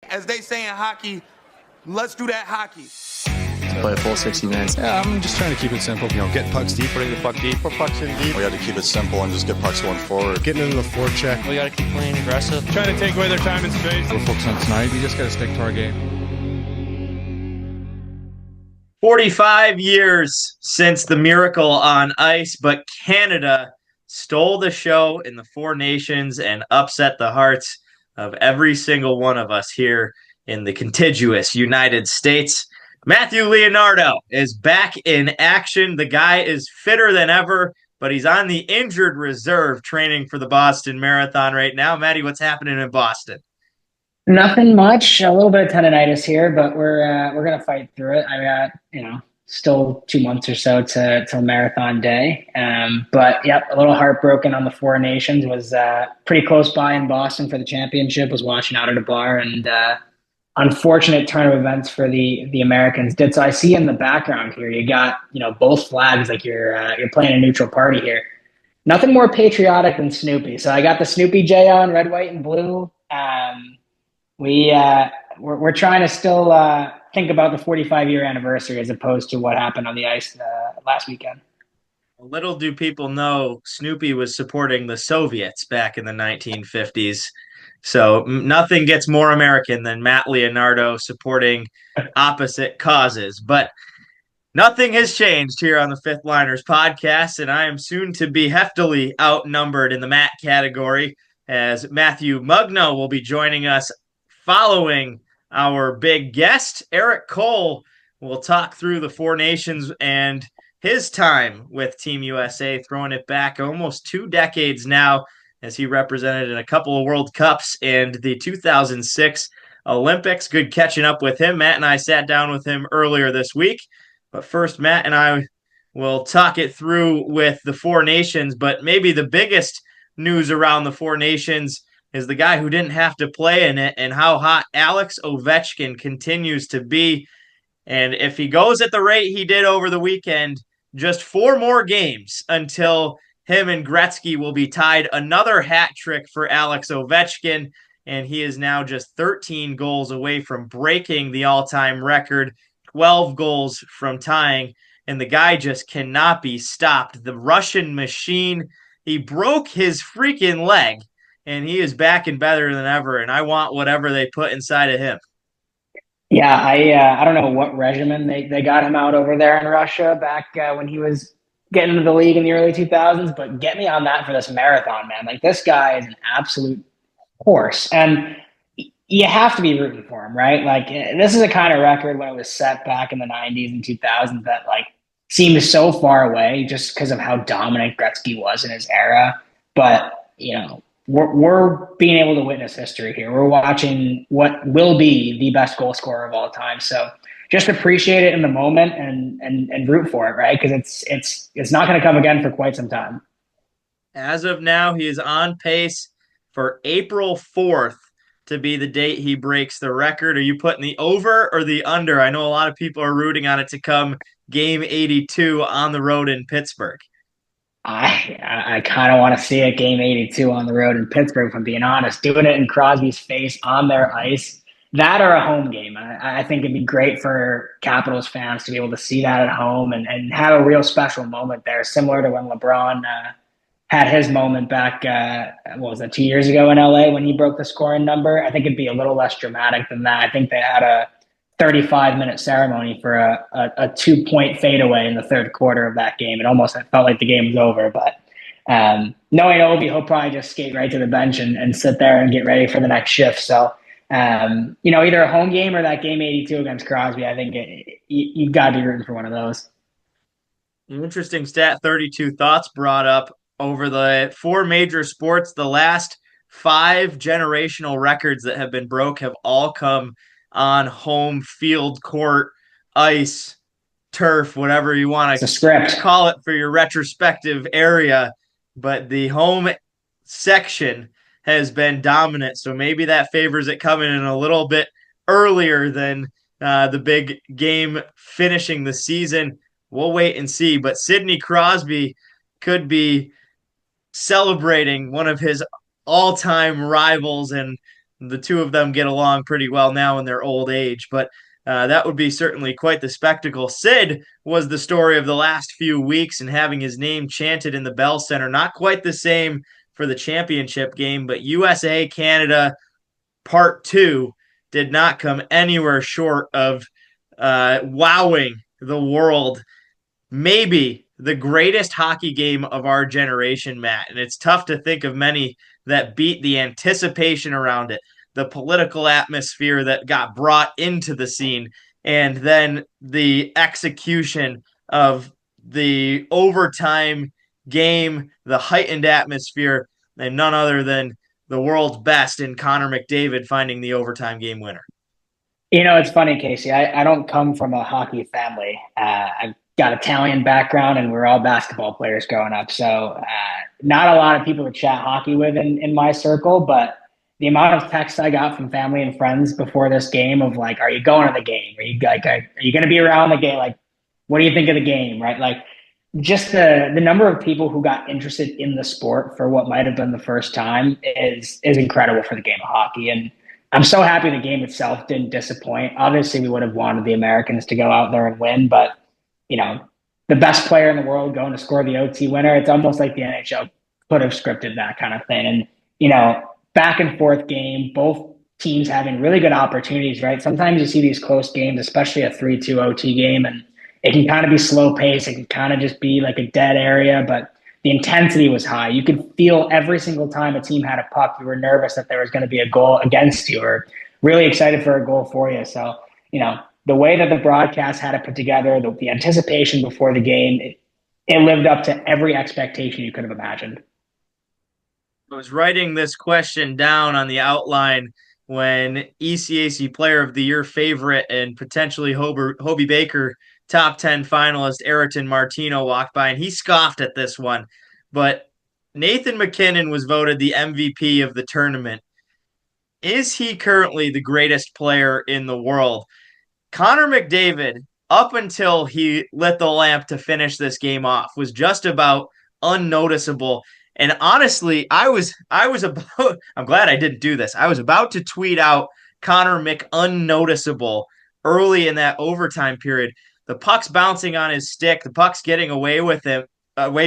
As they say in hockey, let's do that hockey. Play a full 60 minutes. Yeah, I'm just trying to keep it simple. Get pucks deep, bring the puck deep, put pucks in deep. We got to keep it simple and just get pucks going forward. Getting into the forecheck. We got to keep playing aggressive. Trying to take away their time and space. We're focused on tonight. We just got to stick to our game. 45 years since the miracle on ice, but Canada stole the show in the Four Nations and upset the hearts of every single one of us here in the contiguous United States. Matthew Leonardo is back in action. The guy is fitter than ever, but he's on the injured reserve training for the Boston Marathon right now. Matty, what's happening in Boston? Nothing much. A little bit of tendonitis here, but we're gonna fight through it. I got still 2 months or so till marathon day. But yep, a little heartbroken on the Four Nations. Was pretty close by in Boston for the championship. Was watching out at a bar, and unfortunate turn of events for the Americans did. So I see in the background here, you got both flags, like you're playing a neutral party here. Nothing more patriotic than Snoopy. So I got the Snoopy J on, red, white, and blue. We're trying to still think about the 45-year anniversary as opposed to what happened on the ice last weekend. Little do people know, Snoopy was supporting the Soviets back in the 1950s. So nothing gets more American than Matt Leonardo supporting opposite causes. But nothing has changed here on the Fifth Liners podcast, and I am soon to be heftily outnumbered in the Matt category, as Matthew Mugno will be joining us following our big guest. Erik Cole will talk through the Four Nations and his time with Team USA, throwing it back almost 2 decades now, as he represented in a couple of World Cups and the 2006 Olympics. Good catching up with him. Matt and I sat down with him earlier this week. But first, Matt and I will talk it through with the Four Nations. But maybe the biggest news around the Four Nations is the guy who didn't have to play in it and how hot Alex Ovechkin continues to be. And if he goes at the rate he did over the weekend, just 4 more games until him and Gretzky will be tied. Another hat trick for Alex Ovechkin, and he is now just 13 goals away from breaking the all-time record, 12 goals from tying, and the guy just cannot be stopped. The Russian machine, he broke his freaking leg, and he is back and better than ever, and I want whatever they put inside of him. Yeah, I don't know what regimen they got him out over there in Russia back when he was getting into the league in the early 2000s, but get me on that for this marathon, man. Like, this guy is an absolute horse, and you have to be rooting for him, right? Like, this is a kind of record when it was set back in the 90s and 2000s that seemed so far away just because of how dominant Gretzky was in his era. But we're being able to witness history here. We're watching what will be the best goal scorer of all time. So just appreciate it in the moment and root for it, right? Because it's not going to come again for quite some time. As of now, he is on pace for April 4th to be the date he breaks the record. Are you putting the over or the under? I know a lot of people are rooting on it to come game 82 on the road in Pittsburgh. I kind of want to see it game 82 on the road in Pittsburgh, if I'm being honest. Doing it in Crosby's face on their ice, that or a home game. I think it'd be great for Capitals fans to be able to see that at home and have a real special moment there, similar to when LeBron had his moment back, 2 years ago in LA when he broke the scoring number. I think it'd be a little less dramatic than that. I think they had a 35-minute ceremony for a 2-point fadeaway in the third quarter of that game. It felt like the game was over. But knowing Ovi, he'll probably just skate right to the bench and sit there and get ready for the next shift. So, either a home game or that game 82 against Crosby, I think you've got to be rooting for one of those. An interesting stat, 32 Thoughts brought up over the 4 major sports. The last 5 generational records that have been broke have all come on home field, court, ice, turf, whatever you want to call it for your retrospective area. But the home section has been dominant, so maybe that favors it coming in a little bit earlier than the big game finishing the season. We'll wait and see. But Sidney Crosby could be celebrating one of his all-time rivals and the two of them get along pretty well now in their old age, but that would be certainly quite the spectacle. Sid was the story of the last few weeks, and having his name chanted in the Bell Center. Not quite the same for the championship game, but USA Canada Part 2 did not come anywhere short of wowing the world. Maybe the greatest hockey game of our generation, Matt. And it's tough to think of many that beat the anticipation around it, the political atmosphere that got brought into the scene, and then the execution of the overtime game, the heightened atmosphere, and none other than the world's best in Connor McDavid finding the overtime game winner. It's funny, Casey. I don't come from a hockey family. I've got Italian background, and we're all basketball players growing up. So not a lot of people to chat hockey with in my circle, but the amount of texts I got from family and friends before this game of like, are you going to the game? Are you going to be around the game? Like, what do you think of the game? Right? Like, just the number of people who got interested in the sport for what might have been the first time is incredible for the game of hockey. And I'm so happy the game itself didn't disappoint. Obviously, we would have wanted the Americans to go out there and win, but the best player in the world going to score the OT winner, it's almost like the NHL could have scripted that kind of thing. And, back and forth game, both teams having really good opportunities, right? Sometimes you see these close games, especially a 3-2 OT game, and it can kind of be slow pace. It can kind of just be like a dead area, but the intensity was high. You could feel every single time a team had a puck, you were nervous that there was going to be a goal against you or really excited for a goal for you. So, the way that the broadcast had it put together, the anticipation before the game, it lived up to every expectation you could have imagined. I was writing this question down on the outline when ECAC Player of the Year favorite and potentially Hobie Baker top 10 finalist Ayrton Martino walked by, and he scoffed at this one. But Nathan MacKinnon was voted the MVP of the tournament. Is he currently the greatest player in the world? Connor McDavid, up until he lit the lamp to finish this game off, was just about unnoticeable. And honestly, I was about, I'm glad I didn't do this. I was about to tweet out Connor unnoticeable early in that overtime period. The puck's bouncing on his stick. The puck's getting away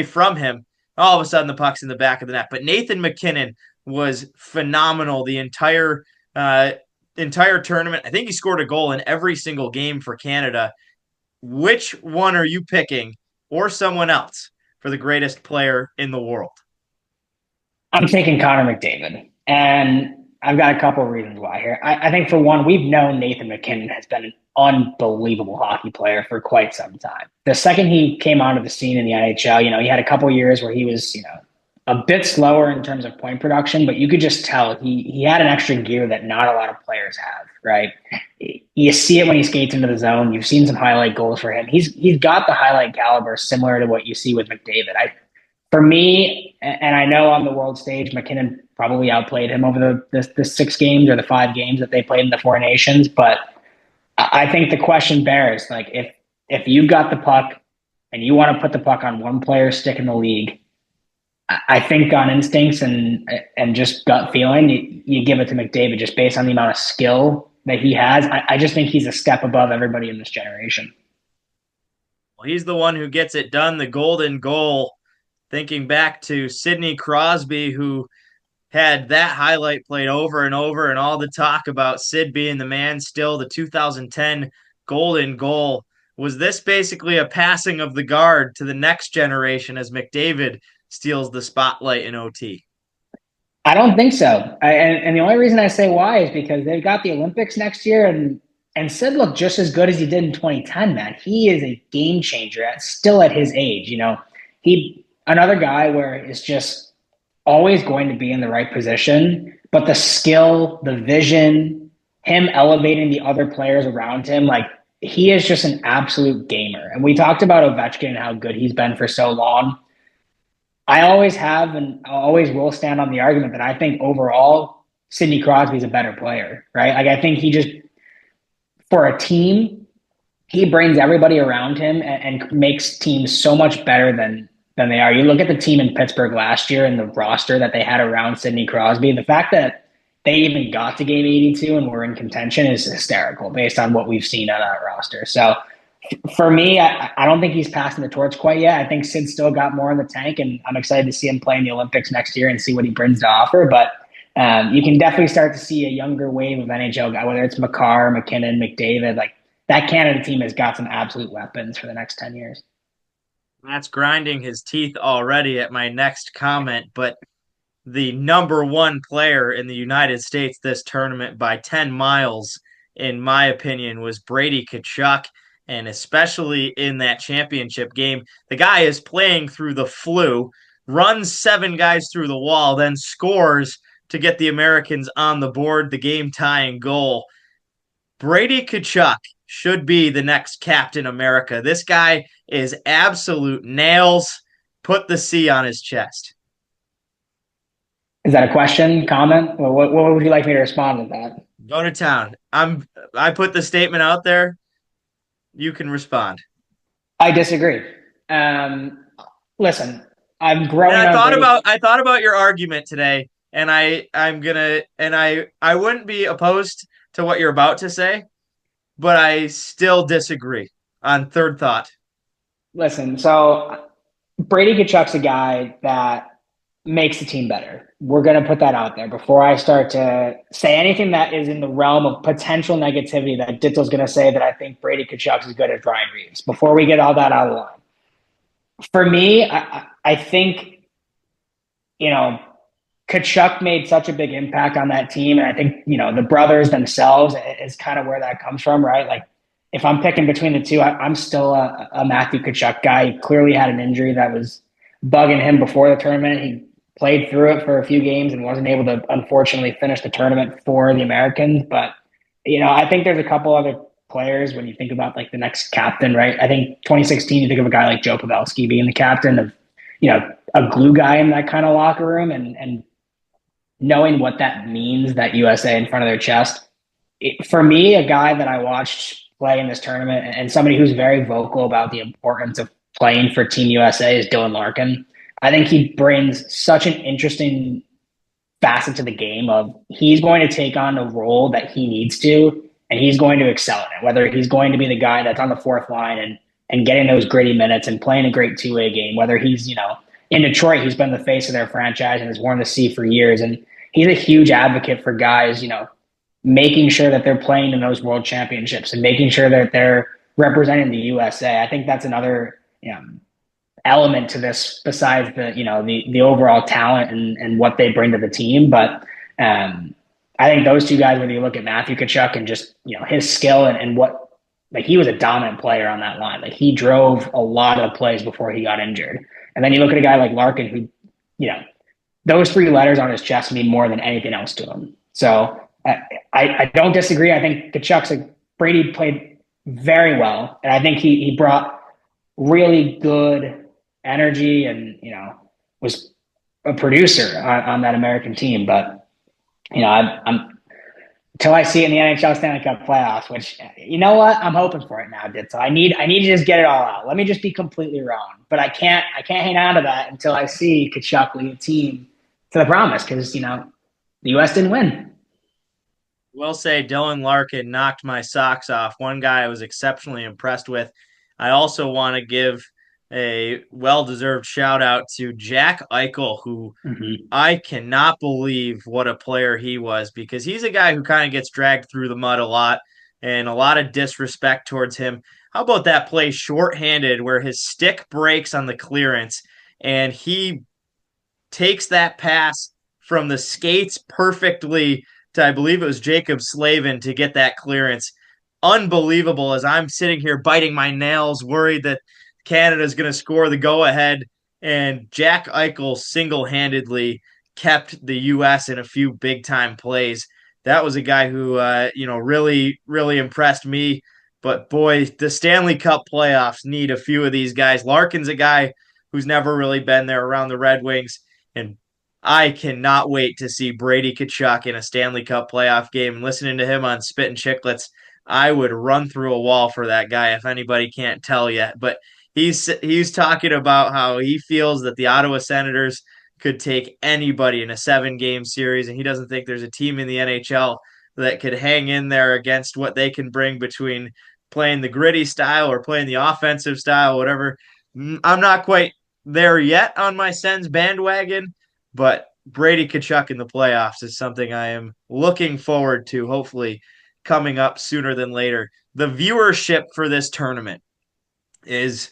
from him. All of a sudden, the puck's in the back of the net. But Nathan MacKinnon was phenomenal the entire tournament. I think he scored a goal in every single game for Canada. Which one are you picking, or someone else, for the greatest player in the world? I'm taking Connor McDavid, and I've got a couple of reasons why here. I think, for one, we've known Nathan MacKinnon has been an unbelievable hockey player for quite some time. The second he came onto the scene in the NHL, he had a couple of years where he was, a bit slower in terms of point production, but you could just tell he had an extra gear that not a lot of players have, right? You see it when he skates into the zone. You've seen some highlight goals for him. He's got the highlight caliber similar to what you see with McDavid. For me, and I know on the world stage, MacKinnon probably outplayed him over the 6 games or the 5 games that they played in the Four Nations. But I think the question bears, like, if you got the puck and you want to put the puck on one player's stick in the league, I think on instincts and just gut feeling, you give it to McDavid just based on the amount of skill that he has. I just think he's a step above everybody in this generation. Well, he's the one who gets it done, the golden goal. Thinking back to Sidney Crosby, who had that highlight played over and over, and all the talk about Sid being the man still, the 2010 golden goal. Was this basically a passing of the guard to the next generation as McDavid steals the spotlight in OT? I don't think so. And the only reason I say why is because they've got the Olympics next year, and Sid looked just as good as he did in 2010, man. He is a game changer still at his age. Another guy where it's just always going to be in the right position, but the skill, the vision, him elevating the other players around him, like, he is just an absolute gamer. And we talked about Ovechkin and how good he's been for so long. I always have and always will stand on the argument that I think overall Sidney Crosby is a better player, right? Like, I think he just, for a team, he brings everybody around him and makes teams so much better than they are. You look at the team in Pittsburgh last year and the roster that they had around Sidney Crosby, the fact that they even got to game 82 and were in contention is hysterical based on what we've seen out of that roster. So for me, I don't think he's passing the torch quite yet. I think Sid's still got more in the tank, and I'm excited to see him play in the Olympics next year and see what he brings to offer. But you can definitely start to see a younger wave of NHL guy, whether it's McCarr, McKinnon, McDavid. Like that Canada team has got some absolute weapons for the next 10 years. Matt's grinding his teeth already at my next comment, but the number one player in the United States this tournament by 10 miles, in my opinion, was Brady Tkachuk. And especially in that championship game, the guy is playing through the flu, runs 7 guys through the wall, then scores to get the Americans on the board, the game-tying goal. Brady Tkachuk should be the next Captain America. This guy is absolute nails. Put the C on his chest. Is that a question, comment? What would you like me to respond to that? Go to town. I put the statement out there. You can respond. I disagree. Listen, I'm growing. And I thought about your argument today, and I wouldn't be opposed to what you're about to say, but I still disagree on third thought. Listen, so Brady Tkachuk's a guy that makes the team better. We're going to put that out there before I start to say anything that is in the realm of potential negativity that Ditto's going to say that I think Brady Tkachuk is good as Ryan Reeves. Before we get all that out of the line. For me, I think, Tkachuk made such a big impact on that team. And I think, the brothers themselves is kind of where that comes from, right? Like, if I'm picking between the two, I'm still a Matthew Tkachuk guy. He clearly had an injury that was bugging him before the tournament. He played through it for a few games and wasn't able to, unfortunately, finish the tournament for the Americans. But, I think there's a couple other players when you think about like the next captain, right? I think 2016, you think of a guy like Joe Pavelski being the captain of, a glue guy in that kind of locker room and knowing what that means, that USA in front of their chest. For me, a guy that I watched play in this tournament and somebody who's very vocal about the importance of playing for Team USA is Dylan Larkin. I think he brings such an interesting facet to the game of he's going to take on a role that he needs to, and he's going to excel in it, whether he's going to be the guy that's on the fourth line and getting those gritty minutes and playing a great two-way game, whether he's, in Detroit, he's been the face of their franchise and has worn the C for years. And he's a huge advocate for guys, making sure that they're playing in those world championships and making sure that they're representing the USA. I think that's another, element to this besides the overall talent and what they bring to the team. But I think those two guys, whether you look at Matthew Tkachuk and just, his skill and what, like he was a dominant player on that line. Like he drove a lot of plays before he got injured. And then you look at a guy like Larkin who, those 3 letters on his chest mean more than anything else to him. So I don't disagree. I think Brady played very well. And I think he brought really good energy and, was a producer on that American team. But, I'm until I see it in the NHL Stanley Cup playoffs, which, you know what? I'm hoping for it now, Ditto. I need to just get it all out. Let me just be completely wrong. But I can't hang on to that until I see Tkachuk lead a team to the promise because, the U.S. didn't win. Will say Dylan Larkin knocked my socks off. One guy I was exceptionally impressed with. I also want to give a well-deserved shout-out to Jack Eichel, who I cannot believe what a player he was because he's a guy who kind of gets dragged through the mud a lot and a lot of disrespect towards him. How about that play shorthanded where his stick breaks on the clearance and he takes that pass from the skates perfectly to, I believe it was Jacob Slavin, to get that clearance. Unbelievable as I'm sitting here biting my nails, worried that Canada's going to score the go-ahead, and Jack Eichel single-handedly kept the U.S. in a few big-time plays. That was a guy who, really, really impressed me. But, boy, the Stanley Cup playoffs need a few of these guys. Larkin's a guy who's never really been there around the Red Wings, and I cannot wait to see Brady Tkachuk in a Stanley Cup playoff game. And listening to him on Spit and Chicklets, I would run through a wall for that guy if anybody can't tell yet. But he's talking about how he feels that the Ottawa Senators could take anybody in a 7-game series, and he doesn't think there's a team in the NHL that could hang in there against what they can bring between playing the gritty style or playing the offensive style, whatever. I'm not quite there yet on my Sens bandwagon, but Brady Tkachuk in the playoffs is something I am looking forward to, hopefully coming up sooner than later. The viewership for this tournament is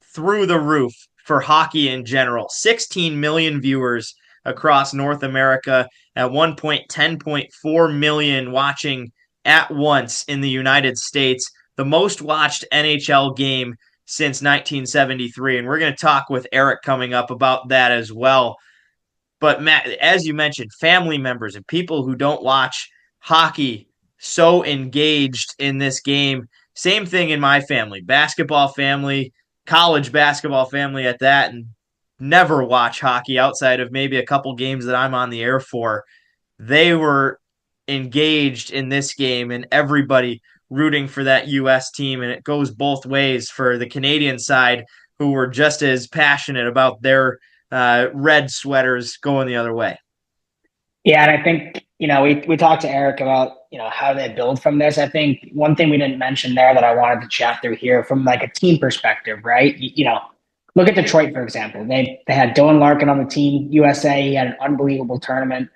through the roof for hockey in general. 16 million viewers across North America, at one point 10.4 million watching at once in the United States, the most watched NHL game since 1973. And we're going to talk with Erik coming up about that as well. But Matt, as you mentioned, family members and people who don't watch hockey so engaged in this game. Same thing in my family, basketball family, college basketball family at that, and never watch hockey outside of maybe a couple games that I'm on the air for. They were engaged in this game, and everybody rooting for that U.S. team. And it goes both ways for the Canadian side, who were just as passionate about their red sweaters going the other way. Yeah, and I think, we talked to Erik about, how they build from this. I think one thing we didn't mention there that I wanted to chat through here from like a team perspective, right? Look at Detroit, for example. They had Dylan Larkin on the team, USA. He had an unbelievable tournament.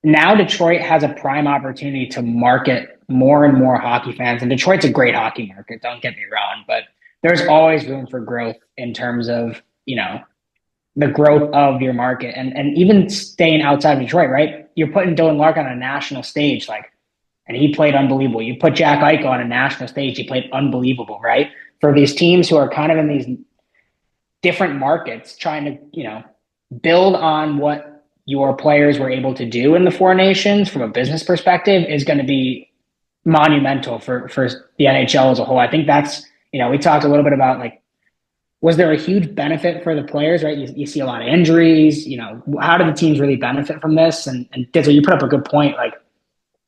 Now Detroit has a prime opportunity to market more and more hockey fans. And Detroit's a great hockey market, don't get me wrong, but there's always room for growth in terms of, the growth of your market and even staying outside of Detroit, right? You're putting Dylan Larkin on a national stage, and he played unbelievable. You put Jack Eichel on a national stage, he played unbelievable, right? For these teams who are kind of in these different markets, trying to, build on what your players were able to do in the four nations from a business perspective is going to be monumental for the NHL as a whole. I think that's, we talked a little bit about was there a huge benefit for the players, right? You see a lot of injuries, how do the teams really benefit from this? And Dizzle, you put up a good point.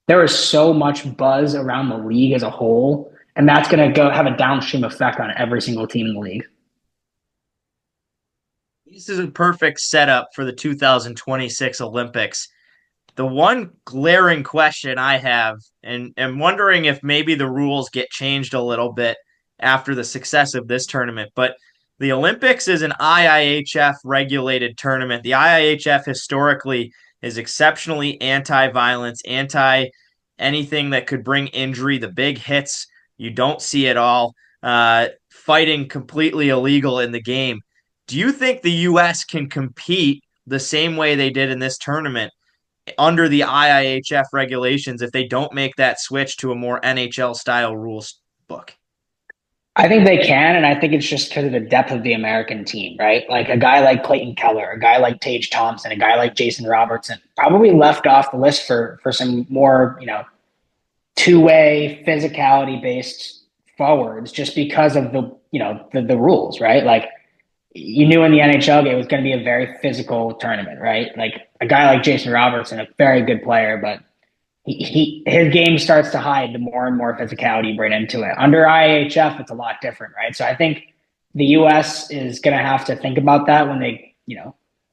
There is so much buzz around the league as a whole, and that's going to have a downstream effect on every single team in the league. This is a perfect setup for the 2026 Olympics. The one glaring question I have, and I'm wondering if maybe the rules get changed a little bit after the success of this tournament, but the Olympics is an IIHF regulated tournament. The IIHF historically is exceptionally anti-violence, anti-anything that could bring injury. The big hits, you don't see it all. Fighting completely illegal in the game. Do you think the U.S. can compete the same way they did in this tournament under the IIHF regulations if they don't make that switch to a more NHL-style rules book? I think they can, and I think it's just because of the depth of the American team, right? Like a guy like Clayton Keller, a guy like Tage Thompson, a guy like Jason Robertson, probably left off the list for some more, two-way physicality-based forwards just because of the rules, right? You knew in the NHL game it was going to be a very physical tournament, right? Like a guy like Jason Robertson, a very good player, but his game starts to hide the more and more physicality you bring into it. Under IHF, it's a lot different, right? So I think the U.S. is going to have to think about that when they,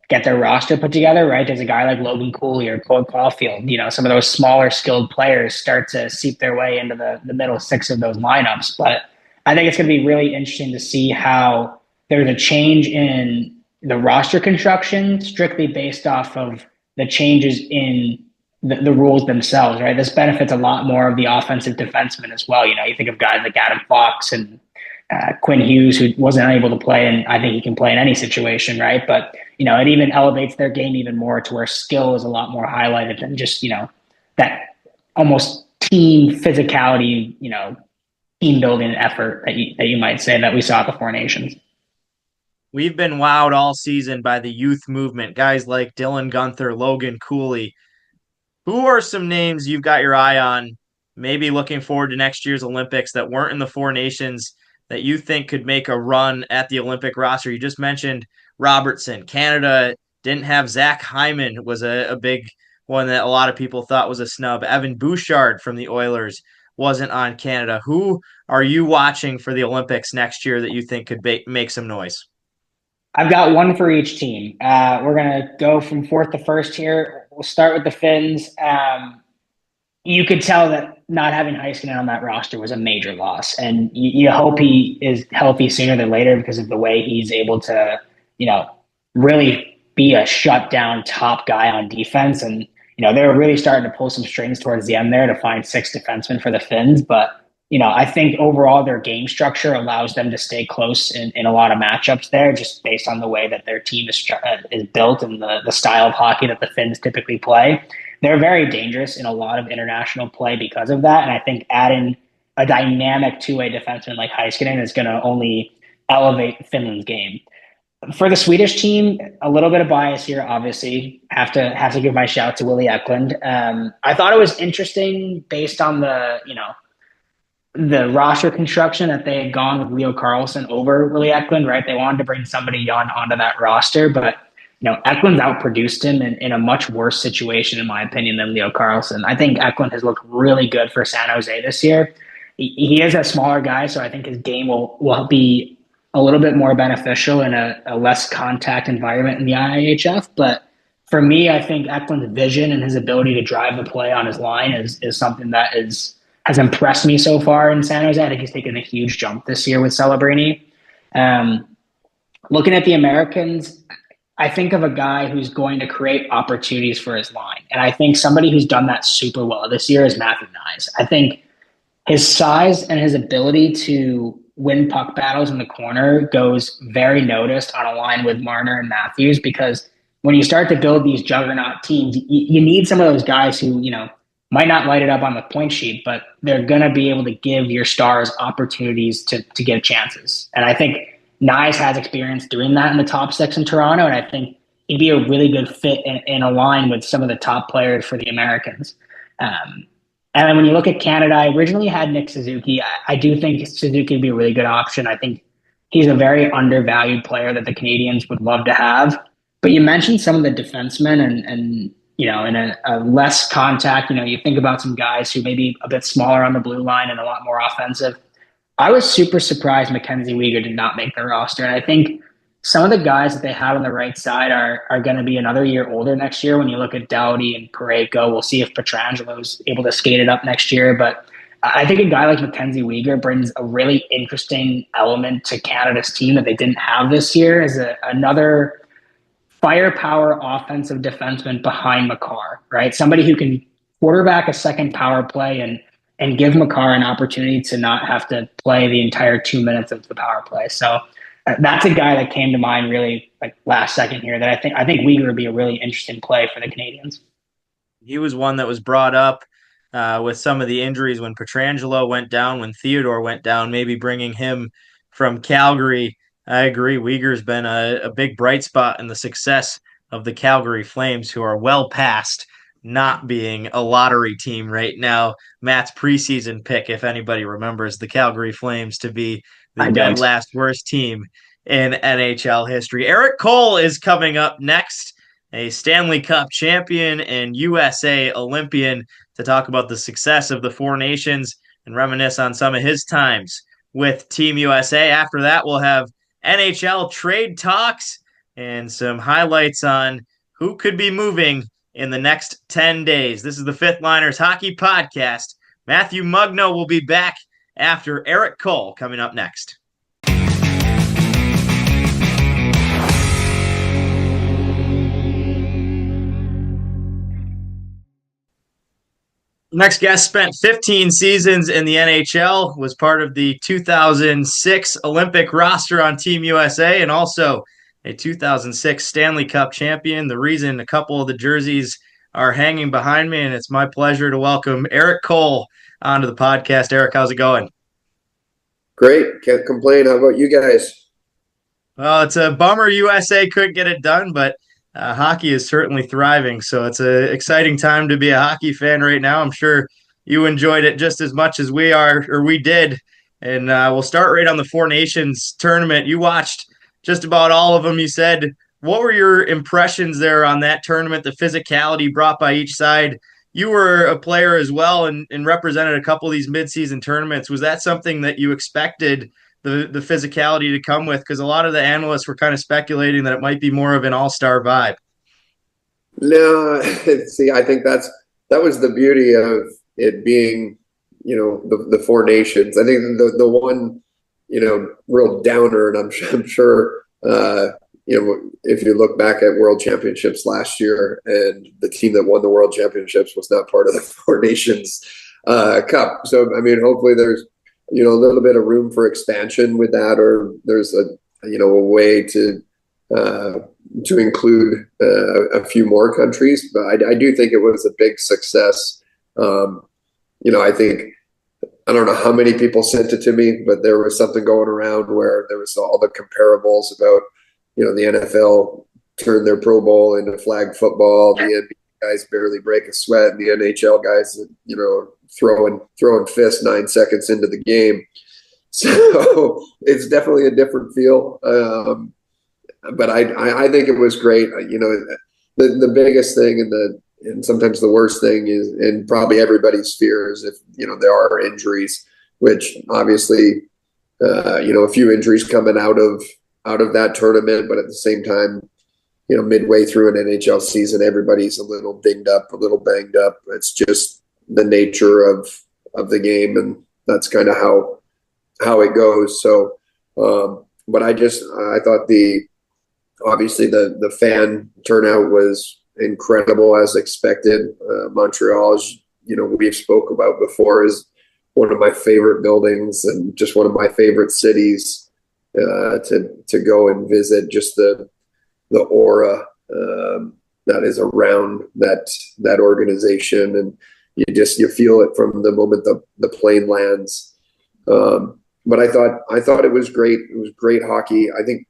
get their roster put together, right? There's a guy like Logan Cooley or Cole Caulfield, some of those smaller skilled players start to seep their way into the middle six of those lineups. But I think it's going to be really interesting to see how there's a change in the roster construction strictly based off of the changes in the rules themselves, right? This benefits a lot more of the offensive defensemen as well. You think of guys like Adam Fox and Quinn Hughes, who wasn't able to play, and I think he can play in any situation, right? But, it even elevates their game even more to where skill is a lot more highlighted than just, that almost team physicality, team building effort that you might say that we saw at the Four Nations. We've been wowed all season by the youth movement, guys like Dylan Gunther, Logan Cooley. Who are some names you've got your eye on, maybe looking forward to next year's Olympics that weren't in the Four Nations that you think could make a run at the Olympic roster? You just mentioned Robertson. Canada didn't have Zach Hyman, was a big one that a lot of people thought was a snub. Evan Bouchard from the Oilers wasn't on Canada. Who are you watching for the Olympics next year that you think could make some noise? I've got one for each team. We're going to go from fourth to first here. We'll start with the Finns. You could tell that not having Heiskanen on that roster was a major loss. And you hope he is healthy sooner than later because of the way he's able to, really be a shutdown top guy on defense. And, they were really starting to pull some strings towards the end there to find 6 defensemen for the Finns. But, I think overall their game structure allows them to stay close in a lot of matchups there, just based on the way that their team is built and the style of hockey that the Finns typically play. They're very dangerous in a lot of international play because of that. And I think adding a dynamic two-way defenseman like Heiskanen is going to only elevate Finland's game. For the Swedish team, a little bit of bias here, obviously. Have to give my shout to Willie Eklund. I thought it was interesting based on the roster construction that they had gone with Leo Carlsson over Willie Eklund, right? They wanted to bring somebody young onto that roster, but Eklund's outproduced him in a much worse situation, in my opinion, than Leo Carlsson. I think Eklund has looked really good for San Jose this year. He is a smaller guy, so I think his game will be a little bit more beneficial in a less contact environment in the IIHF. But for me, I think Eklund's vision and his ability to drive the play on his line is something that has impressed me so far in San Jose. I think he's taken a huge jump this year with Celebrini. Looking at the Americans, I think of a guy who's going to create opportunities for his line. And I think somebody who's done that super well this year is Matthew Nyes. I think his size and his ability to win puck battles in the corner goes very noticed on a line with Marner and Matthews, because when you start to build these juggernaut teams, you need some of those guys who, might not light it up on the point sheet, but they're going to be able to give your stars opportunities to get chances. And I think Nyes has experience doing that in the top 6 in Toronto, and I think he'd be a really good fit in a line with some of the top players for the Americans. And then when you look at Canada, I originally had Nick Suzuki. I do think Suzuki would be a really good option. I think he's a very undervalued player that the Canadians would love to have. But you mentioned some of the defensemen and in a less contact, you think about some guys who may be a bit smaller on the blue line and a lot more offensive. I was super surprised Mackenzie Weegar did not make the roster. And I think some of the guys that they have on the right side are going to be another year older next year. When you look at Doughty and Parayko, we'll see if Petrangelo's able to skate it up next year. But I think a guy like Mackenzie Weegar brings a really interesting element to Canada's team that they didn't have this year as another firepower offensive defenseman behind Makar, right? Somebody who can quarterback a second power play and give Makar an opportunity to not have to play the entire 2 minutes of the power play. So that's a guy that came to mind really like last second here that I think Weegar would be a really interesting play for the Canadians. He was one that was brought up with some of the injuries when Petrangelo went down, when Theodore went down, maybe bringing him from Calgary. I agree. Uyghur's been a big bright spot in the success of the Calgary Flames, who are well past not being a lottery team right now. Matt's preseason pick, if anybody remembers the Calgary Flames to be the dead last worst team in NHL history. Erik Cole is coming up next, a Stanley Cup champion and USA Olympian, to talk about the success of the Four Nations and reminisce on some of his times with Team USA. After that, we'll have NHL trade talks and some highlights on who could be moving in the next 10 days. This is the Fifth Liners Hockey Podcast. Matthew Mugno will be back after Erik Cole coming up next. Next guest spent 15 seasons in the NHL, was part of the 2006 Olympic roster on Team USA, and also a 2006 Stanley Cup champion. The reason a couple of the jerseys are hanging behind me, and it's my pleasure to welcome Erik Cole onto the podcast. Erik, how's it going? Great. Can't complain. How about you guys? Well, it's a bummer USA couldn't get it done, but hockey is certainly thriving, so it's an exciting time to be a hockey fan right now. I'm sure you enjoyed it just as much as we did. And we'll start right on the Four Nations tournament. You watched just about all of them, you said. What were your impressions there on that tournament, the physicality brought by each side? You were a player as well and represented a couple of these midseason tournaments. Was that something that you expected, the physicality to come with? Because a lot of the analysts were kind of speculating that it might be more of an all-star vibe. No, see, I think that was the beauty of it being, the four nations. I think the one, real downer, and I'm sure, if you look back at World Championships last year, and the team that won the World Championships was not part of the Four Nations Cup. So, I mean, hopefully there's, a little bit of room for expansion with that, or there's a way to include a few more countries. But I do think it was a big success. I think, I don't know how many people sent it to me, but there was something going around where there was all the comparables about, the NFL turned their Pro Bowl into flag football. The NBA guys barely break a sweat, and the NHL guys, throwing fists 9 seconds into the game. So it's definitely a different feel. But I think it was great. The biggest thing and sometimes the worst thing is, and probably everybody's fear, is if there are injuries, which obviously a few injuries coming out of that tournament, but at the same time, midway through an NHL season, everybody's a little dinged up, a little banged up. It's just the nature of the game, and that's kind of how it goes. So, but I thought obviously the fan turnout was incredible, as expected. Montreal, as we've spoke about before, is one of my favorite buildings and just one of my favorite cities to go and visit. Just the aura that is around that organization, and you feel it from the moment the plane lands. But I thought it was great. It was great hockey. I think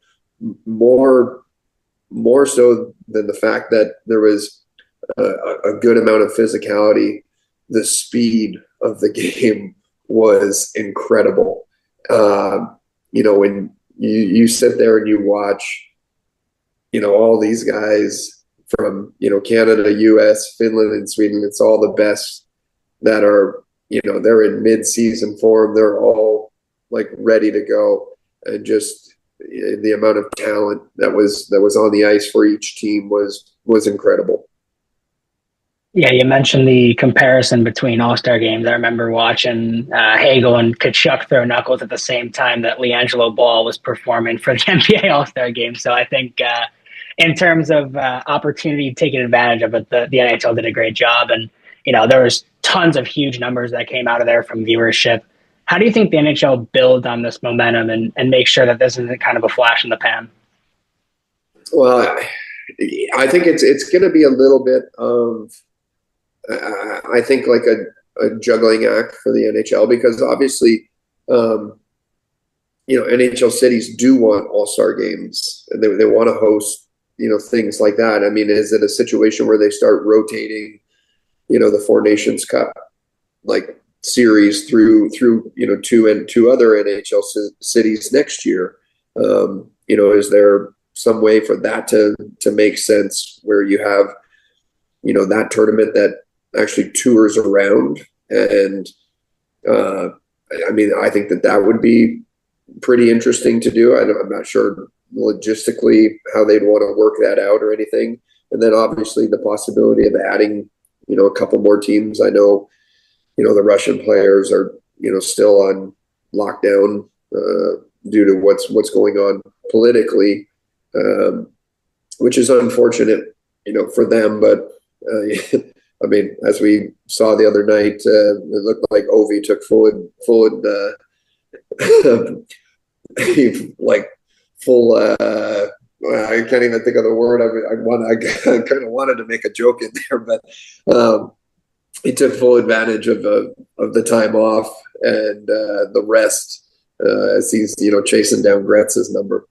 more so than the fact that there was a good amount of physicality, the speed of the game was incredible. When you sit there and you watch, all these guys from, Canada, US, Finland, and Sweden, it's all the best that are, they're in mid-season form. They're all like ready to go, and just the amount of talent that was on the ice for each team was incredible. Yeah, you mentioned the comparison between All-Star games. I remember watching Hagel and Kachuk throw knuckles at the same time that LiAngelo Ball was performing for the NBA All-Star game. So I think in terms of opportunity, taking advantage of it, the NHL did a great job. And, there was tons of huge numbers that came out of there from viewership. How do you think the NHL builds on this momentum and make sure that this isn't kind of a flash in the pan? Well, I think it's going to be a little bit of, I think, like a juggling act for the NHL, because obviously, NHL cities do want all-star games, and they want to host, things like that. I mean, is it a situation where they start rotating, the Four Nations Cup, like, series through two other NHL cities next year? Is there some way for that to make sense, where you have, that tournament that actually tours around? And I think that would be pretty interesting to do. I'm not sure logistically how they'd want to work that out or anything. And then obviously the possibility of adding, a couple more teams. I know, the Russian players are, still on lockdown due to what's going on politically, which is unfortunate, for them. But as we saw the other night, it looked like Ovi took full I can't even think of the word. I kind of wanted to make a joke in there, but he took full advantage of the time off and the rest as he's chasing down Gretz's number.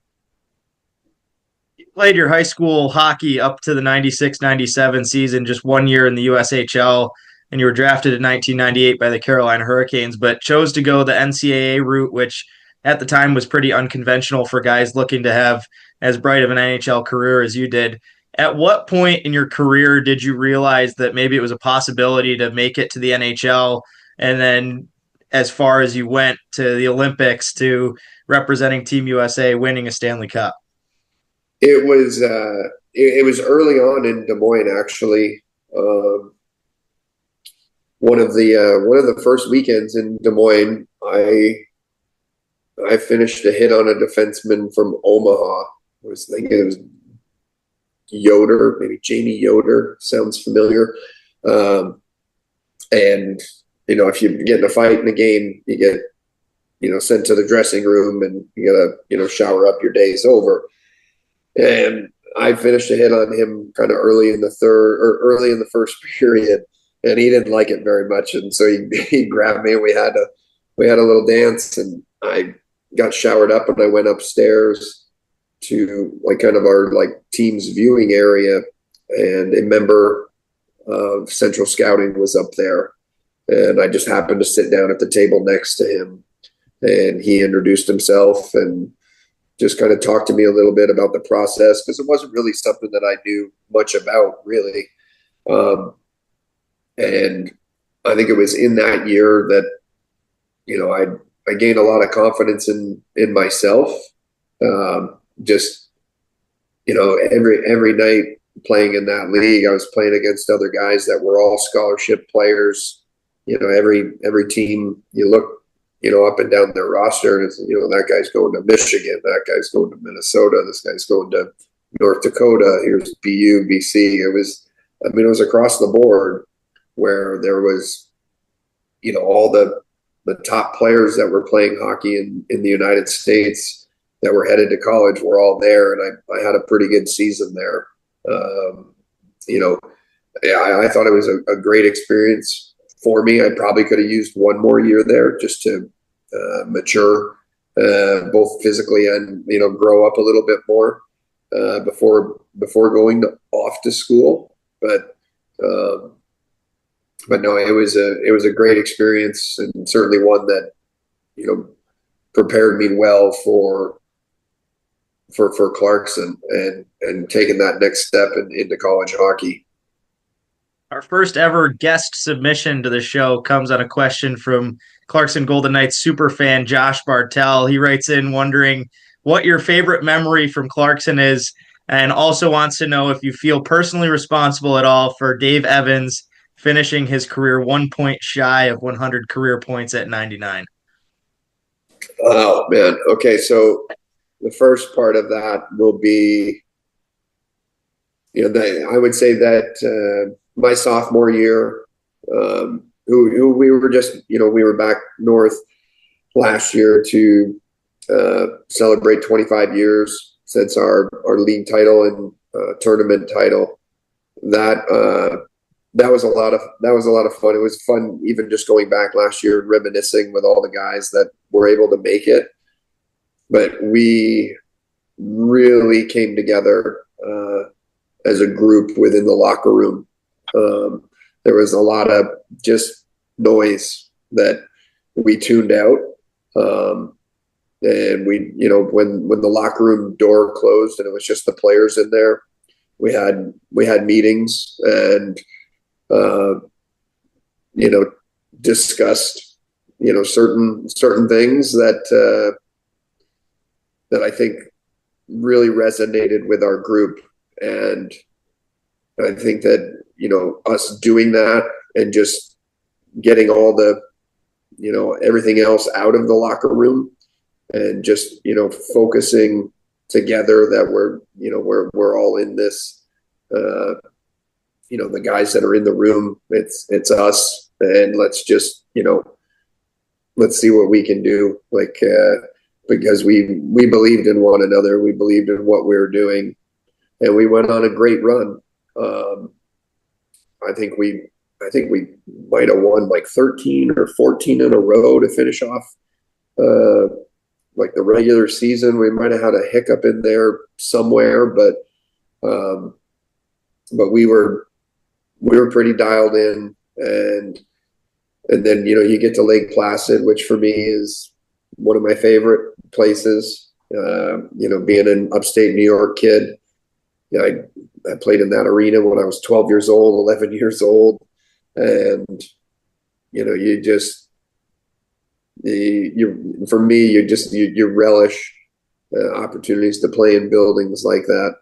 You played your high school hockey up to the 96-97 season, just 1 year in the USHL, and you were drafted in 1998 by the Carolina Hurricanes, but chose to go the NCAA route, which at the time was pretty unconventional for guys looking to have as bright of an NHL career as you did. At what point in your career did you realize that maybe it was a possibility to make it to the NHL? And then as far as you went to the Olympics to representing Team USA, winning a Stanley Cup? It was it was early on in Des Moines, actually. One of the first weekends in Des Moines, I finished a hit on a defenseman from Omaha. I was thinking it was Yoder, maybe Jamie Yoder, sounds familiar. And if you get in a fight in a game, you get sent to the dressing room, and you gotta shower up. Your day's over. And I finished a hit on him kind of early in the first period, and he didn't like it very much. And so he grabbed me, and we had a little dance, and I got showered up, and I went upstairs to kind of our team's viewing area, and a member of Central Scouting was up there, and I just happened to sit down at the table next to him, and he introduced himself and just kind of talked to me a little bit about the process, because it wasn't really something that I knew much about, really. And I think it was in that year that, I gained a lot of confidence in myself. Every night playing in that league, I was playing against other guys that were all scholarship players. Every team you look, up and down their roster, and it's, that guy's going to Michigan, that guy's going to Minnesota, this guy's going to North Dakota, here's BU, BC. It was across the board, where there was, all the top players that were playing hockey in the United States that were headed to college were all there. And I had a pretty good season there. I thought it was a great experience for me. I probably could have used one more year there just to mature, both physically and, grow up a little bit more before going off to school. But no, it was a great experience, and certainly one that, prepared me well for Clarkson and taking that next step into college hockey. Our first ever guest submission to the show comes on a question from Clarkson Golden Knights superfan Josh Bartell. He writes in wondering what your favorite memory from Clarkson is, and also wants to know if you feel personally responsible at all for Dave Evans finishing his career 1 point shy of 100 career points at 99. Oh, man. Okay, so the first part of that will be, I would say that my sophomore year, who we were just, we were back north last year to celebrate 25 years since our league title and tournament title. That was a lot of fun. It was fun even just going back last year and reminiscing with all the guys that were able to make it. But we really came together as a group within the locker room. There was a lot of just noise that we tuned out. And we, when the locker room door closed and it was just the players in there, we had meetings and discussed, certain things that I think really resonated with our group. And I think that, us doing that and just getting all the, everything else out of the locker room and just, focusing together that we're all in this, the guys that are in the room, it's us, and let's just, let's see what we can do. Because we believed in one another. We believed in what we were doing, and we went on a great run. I think we might have won 13 or 14 in a row to finish off the regular season. We might have had a hiccup in there somewhere, but we were pretty dialed in, and then you get to Lake Placid, which for me is one of my favorite places. Being an upstate New York kid, I played in that arena when I was 12 years old, 11 years old, and you for me, you relish opportunities to play in buildings like that.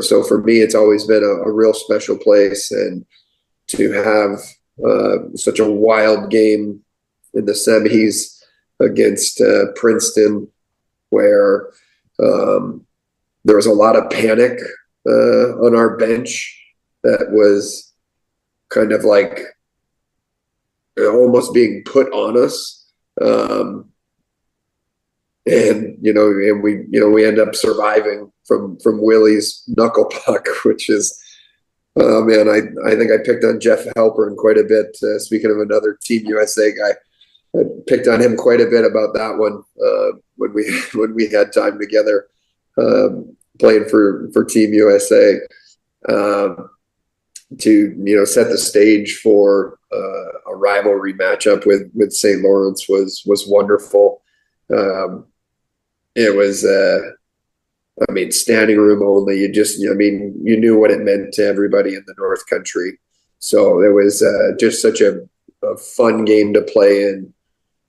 So for me, it's always been a real special place, and to have such a wild game in the semis against Princeton, where there was a lot of panic on our bench that was kind of like almost being put on us. And we end up surviving from Willie's knuckle puck, which is, oh man, I think I picked on Jeff Halpern quite a bit. Speaking of another Team USA guy, I picked on him quite a bit about that one when we had time together playing for Team USA to set the stage for a rivalry matchup with St. Lawrence was wonderful. It was standing room only. You knew what it meant to everybody in the North Country. So it was just such a fun game to play in,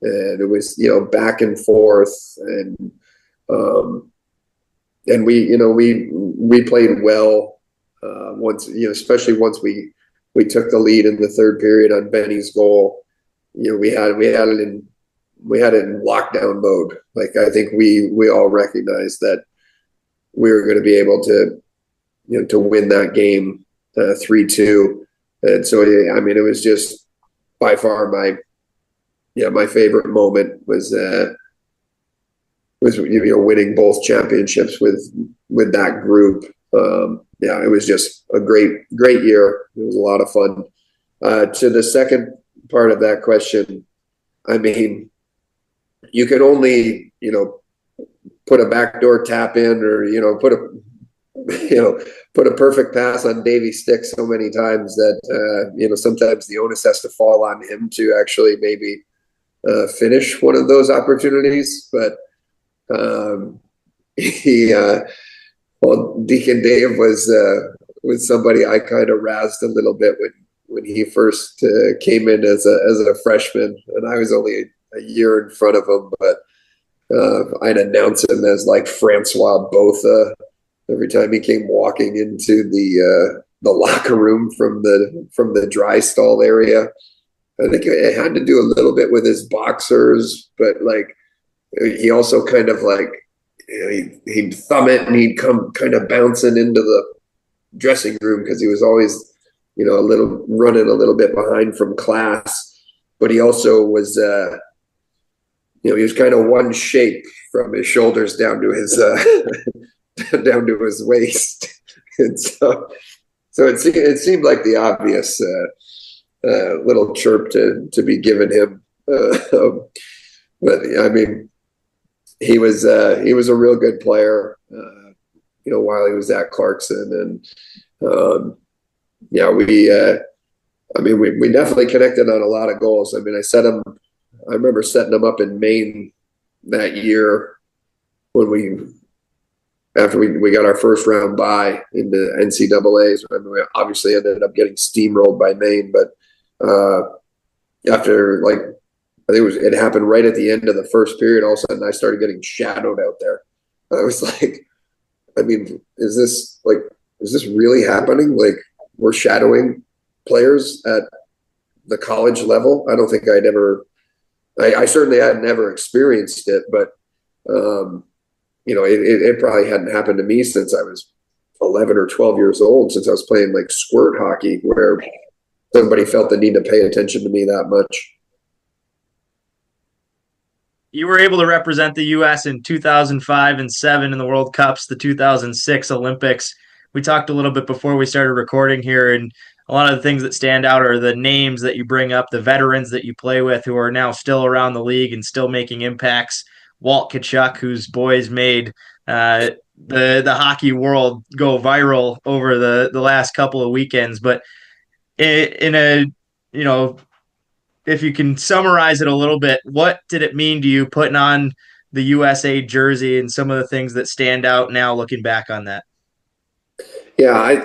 and it was back and forth, and we played well once, especially once we took the lead in the third period on Benny's goal. We had it in lockdown mode. Like, I think we all recognized that we were going to be able to win that game 3-2. And so, it was just by far my favorite moment was winning both championships with that group. It was just a great year. It was a lot of fun. To the second part of that question, you can only, put a backdoor tap in, or, put a perfect pass on Davey's stick so many times that, sometimes the onus has to fall on him to actually maybe finish one of those opportunities. But Deacon Dave was somebody I kind of razzed a little bit when he first came in as a freshman, and I was only a year in front of him, but I'd announce him as like Francois Botha every time he came walking into the locker room from the dry stall area. I think it had to do a little bit with his boxers, but like he also kind of like he'd thumb it and he'd come kind of bouncing into the dressing room because he was always running a little bit behind from class, but he also was he was kind of one shape from his shoulders down to his down to his waist, and so it seemed like the obvious little chirp to be given him, but he was a real good player, while he was at Clarkson, and we definitely connected on a lot of goals. I remember setting him up in Maine that year when after we got our first round bye in the NCAAs. We obviously ended up getting steamrolled by Maine, but after I think it happened right at the end of the first period, all of a sudden I started getting shadowed out there. I was like, is this really happening? Like, we're shadowing players at the college level? I don't think I certainly had never experienced it, but it probably hadn't happened to me since I was 11 or 12 years old, since I was playing like squirt hockey, where somebody felt the need to pay attention to me that much. You were able to represent the U.S. in 2005 and 7 in the World Cups, the 2006 Olympics. We talked a little bit before we started recording here, and a lot of the things that stand out are the names that you bring up, the veterans that you play with who are now still around the league and still making impacts. Walt Tkachuk, whose boys made the hockey world go viral over the last couple of weekends. But if you can summarize it a little bit, what did it mean to you putting on the USA jersey and some of the things that stand out now looking back on that? Yeah, I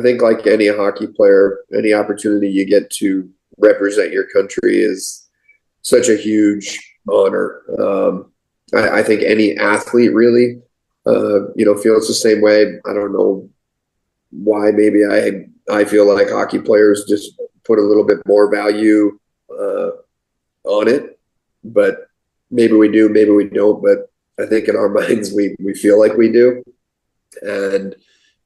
think like any hockey player, any opportunity you get to represent your country is such a huge honor. I think any athlete really, feels the same way. I don't know why. Maybe I feel like hockey players just put a little bit more value on it, but maybe we do, maybe we don't. But I think in our minds we feel like we do, and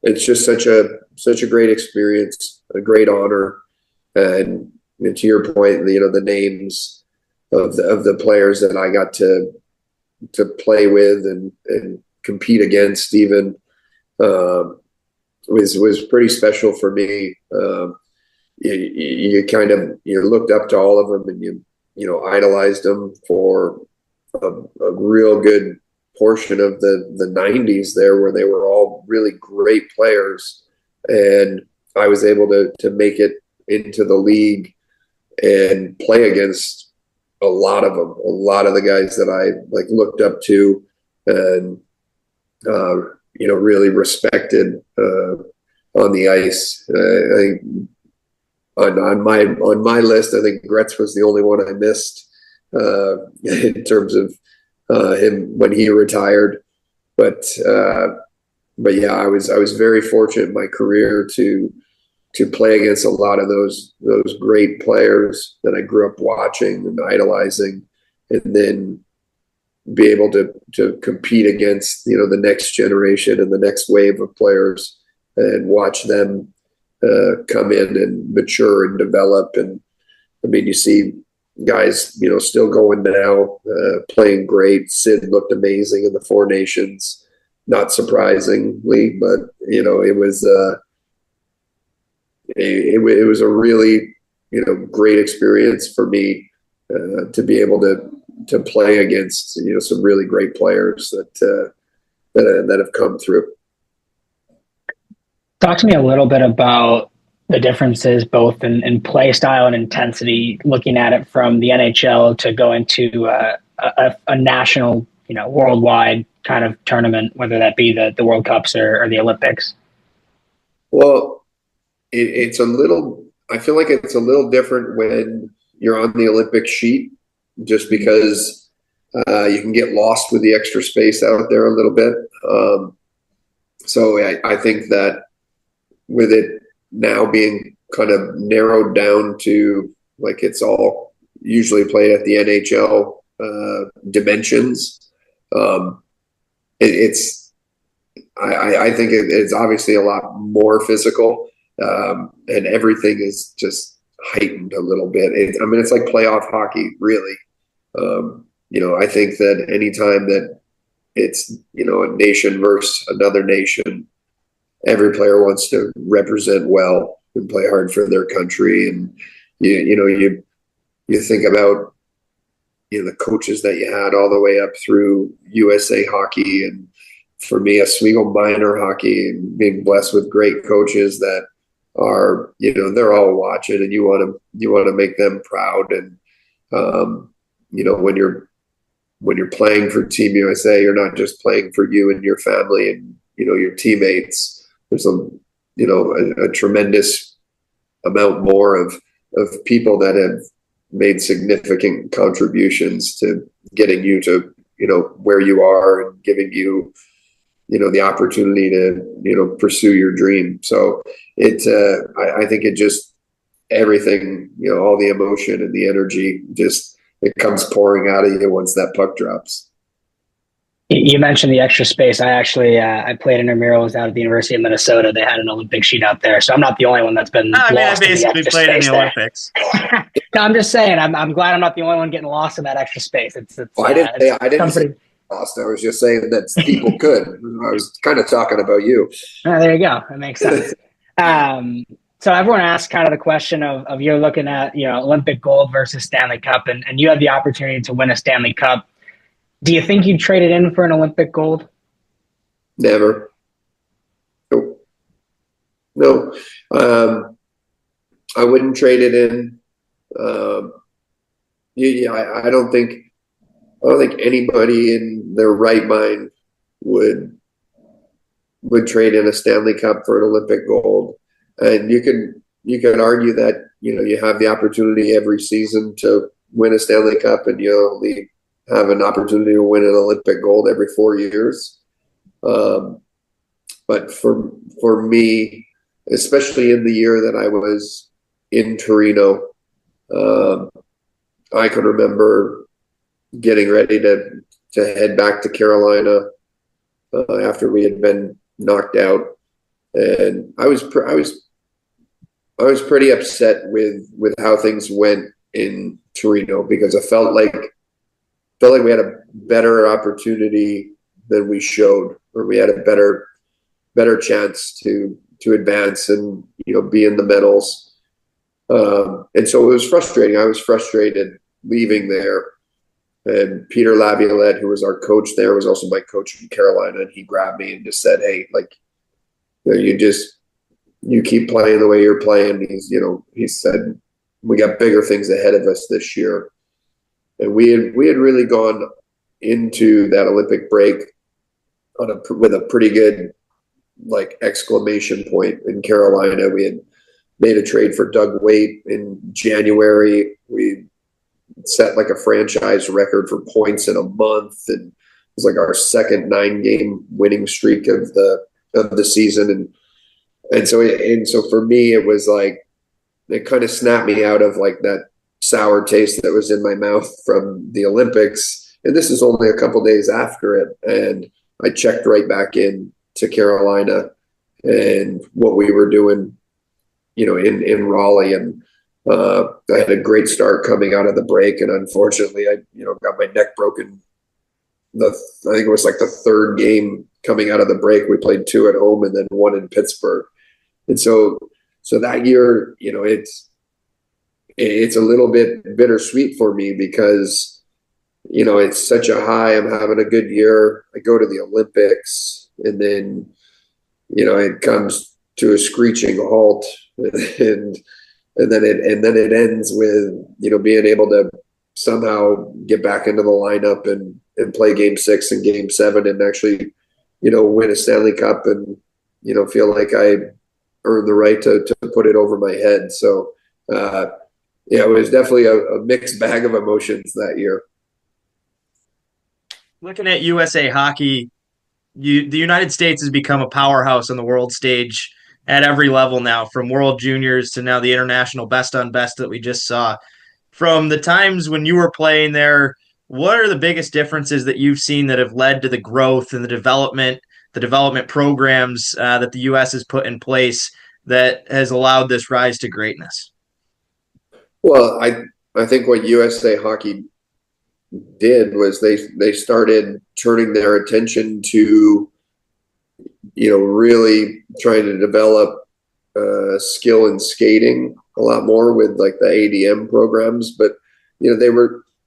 it's just such a great experience, a great honor, and to your point, the names of the players that I got to play with and compete against even was pretty special for me. You looked up to all of them, and you idolized them for a real good portion of the 90s there, where they were all really great players, and I was able to make it into the league and play against a lot of them, a lot of the guys that I looked up to and really respected on the ice. I think on my list, I think Gretz was the only one I missed in terms of him when he retired. But yeah, I was very fortunate in my career to play against a lot of those great players that I grew up watching and idolizing, and then be able to compete against the next generation and the next wave of players and watch them come in and mature and develop. And I mean, you see guys still going now, playing great. Sid looked amazing in the Four Nations, not surprisingly, but it was a really great experience for me to be able to play against some really great players that have come through. Talk to me a little bit about the differences both in play style and intensity, looking at it from the NHL to go into a national, worldwide kind of tournament, whether that be the World Cups or the Olympics. Well, it's I feel like it's a little different when you're on the Olympic sheet, just because you can get lost with the extra space out there a little bit. So I think that with it now being kind of narrowed down to it's all usually played at the NHL dimensions, I think it's obviously a lot more physical, and everything is just heightened a little bit. It's like playoff hockey, really. I think that anytime that it's a nation versus another nation, every player wants to represent well and play hard for their country. And you think about the coaches that you had all the way up through USA Hockey, and for me, Oswego Minor Hockey, and being blessed with great coaches that are they're all watching, and you want to make them proud. And when you're playing for Team USA, you're not just playing for you and your family and your teammates. There's a tremendous amount more of people that have made significant contributions to getting you to where you are and giving you the opportunity to pursue your dream. So I think it just everything, all the emotion and the energy, just it comes pouring out of you once that puck drops. You mentioned the extra space. I actually I played intramurals out at the University of Minnesota. They had an Olympic sheet out there, so I'm not the only one that's been. I basically played in the Olympics. No, I'm just saying. I'm glad I'm not the only one getting lost in that extra space. I didn't say lost. I was just saying that people could. I was kind of talking about you. There you go. That makes sense. So everyone asks kind of the question of you're looking at Olympic gold versus Stanley Cup, and you had the opportunity to win a Stanley Cup. Do you think you'd trade it in for an Olympic gold? Never. No. I wouldn't trade it in. I don't think anybody in their right mind would trade in a Stanley Cup for an Olympic gold. And you can argue that you have the opportunity every season to win a Stanley Cup, and you only have an opportunity to win an Olympic gold every 4 years. But for me, especially in the year that I was in Torino, I can remember getting ready to head back to Carolina after we had been knocked out, and I was pretty upset with how things went in Torino, because I felt like we had a better opportunity than we showed, or we had a better chance to advance and be in the medals. And so it was frustrating. I was frustrated leaving there. And Peter Laviolette, who was our coach there, was also my coach in Carolina, and he grabbed me and just said, "Hey, like, you keep playing the way you're playing." He said, "We got bigger things ahead of us this year." And we had really gone into that Olympic break with a pretty good exclamation point in Carolina. We had made a trade for Doug Weight in January. We set a franchise record for points in a month, and it was our second 9-game winning streak of the season. And so for me, it was it kind of snapped me out of that sour taste that was in my mouth from the Olympics. And this is only a couple days after it, and I checked right back in to Carolina and what we were doing, in Raleigh. And I had a great start coming out of the break, and unfortunately, I got my neck broken. I think it was the third game coming out of the break. We played 2 at home and then 1 in Pittsburgh. And so that year, it's a little bit bittersweet for me, because it's such a high. I'm having a good year. I go to the Olympics, and then it comes to a screeching halt, and then it ends with being able to somehow get back into the lineup and play Game 6 and Game 7 and actually win a Stanley Cup, and feel like I earned the right to put it over my head. So it was definitely a mixed bag of emotions that year. Looking at USA Hockey, the United States has become a powerhouse on the world stage at every level now, from World Juniors to now the international best on best that we just saw. From the times when you were playing there, what are the biggest differences that you've seen that have led to the growth and the development programs that the U.S. has put in place that has allowed this rise to greatness? Well, I think what USA Hockey did was they started turning their attention to really trying to develop skill in skating a lot more with the ADM programs. But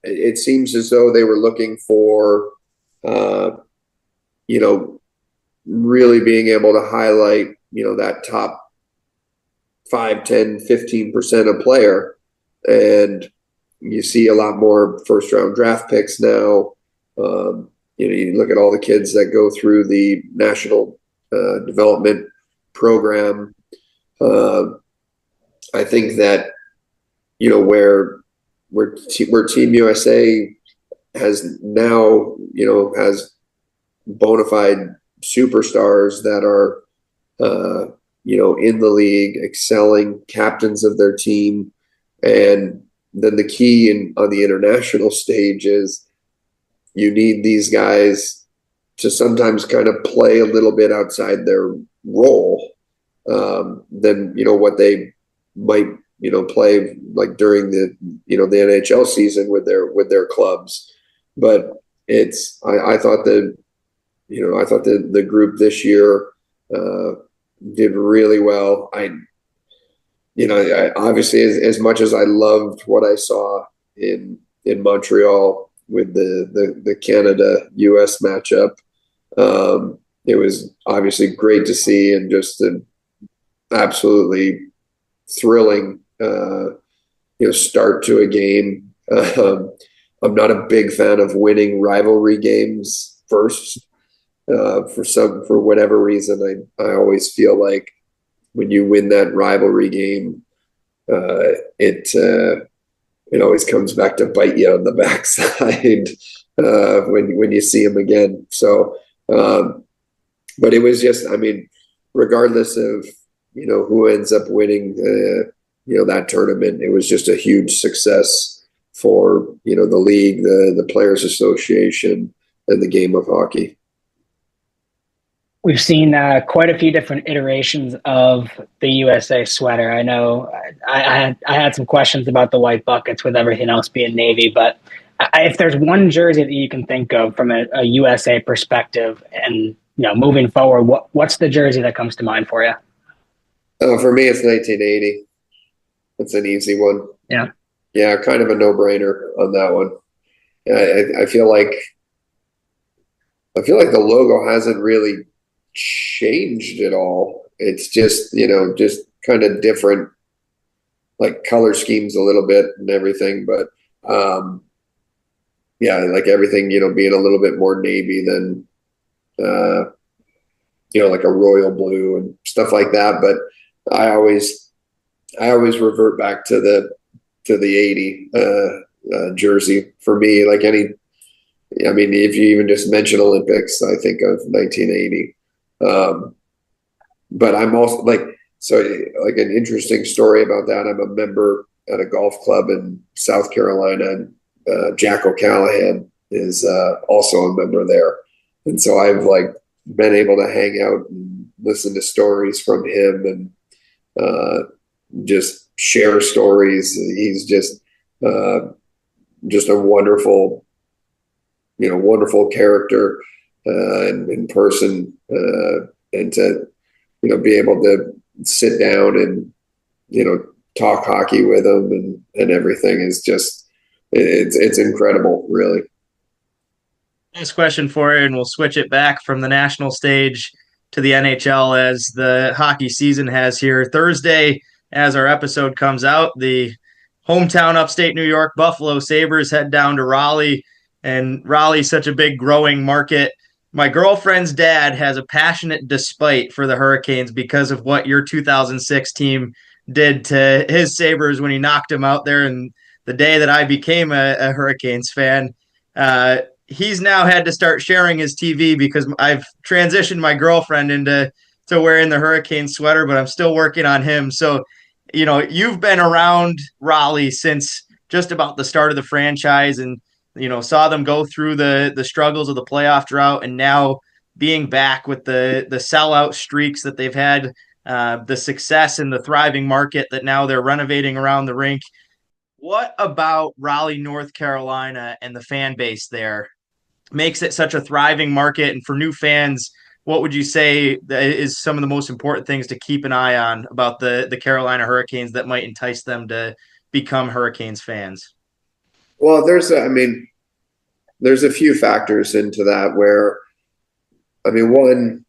it seems as though they were looking for really being able to highlight that top 5, 10, 15% of player. And you see a lot more first-round draft picks now. You look at all the kids that go through the national development program. I think that where Team USA has now has bona fide superstars that are in the league, excelling, captains of their team. And then the key on the international stage is you need these guys to sometimes kind of play a little bit outside their role than what they might play during the the NHL season with their clubs. But I thought the group this year did really well. I obviously, as much as I loved what I saw in Montreal with the Canada-US matchup, it was obviously great to see, and just an absolutely thrilling start to a game. I'm not a big fan of winning rivalry games first. For whatever reason, I always feel like when you win that rivalry game, it it always comes back to bite you on the backside when you see him again. So, but it was just, I mean, regardless of, who ends up winning, that tournament, it was just a huge success for, the league, the Players Association, and the game of hockey. We've seen quite a few different iterations of the USA sweater. I know I had some questions about the white buckets with everything else being navy, but if there's one jersey that you can think of from a USA perspective and, moving forward, what's the jersey that comes to mind for you? For me, it's 1980. It's an easy one. Yeah. Yeah, kind of a no-brainer on that one. I feel like the logo hasn't really changed at all. It's just, just kind of different, like color schemes a little bit and everything. But yeah, like everything, being a little bit more navy than, like a royal blue and stuff like that. But I always revert back to the 80 jersey for me. Like if you even just mention Olympics, I think of 1980. But I'm also like an interesting story about that. I'm a member at a golf club in South Carolina, and Jack O'Callahan is also a member there. And so I've been able to hang out and listen to stories from him and just share stories. He's just a wonderful, wonderful character in person, and to be able to sit down and talk hockey with him and everything is just it's incredible, really. Last question for you, and we'll switch it back from the national stage to the NHL as the hockey season has here. Thursday, as our episode comes out, the hometown upstate New York Buffalo Sabres head down to Raleigh, and Raleigh's such a big growing market. My girlfriend's dad has a passionate despite for the Hurricanes because of what your 2006 team did to his Sabres when he knocked him out there. And the day that I became a Hurricanes fan, he's now had to start sharing his TV because I've transitioned my girlfriend into wearing the Hurricane sweater, but I'm still working on him. So, you've been around Raleigh since just about the start of the franchise and, saw them go through the struggles of the playoff drought, and now being back with the sellout streaks that they've had, the success in the thriving market that now they're renovating around the rink. What about Raleigh, North Carolina and the fan base there makes it such a thriving market? And for new fans, what would you say is some of the most important things to keep an eye on about the Carolina Hurricanes that might entice them to become Hurricanes fans? Well, there's a few factors into that where, one,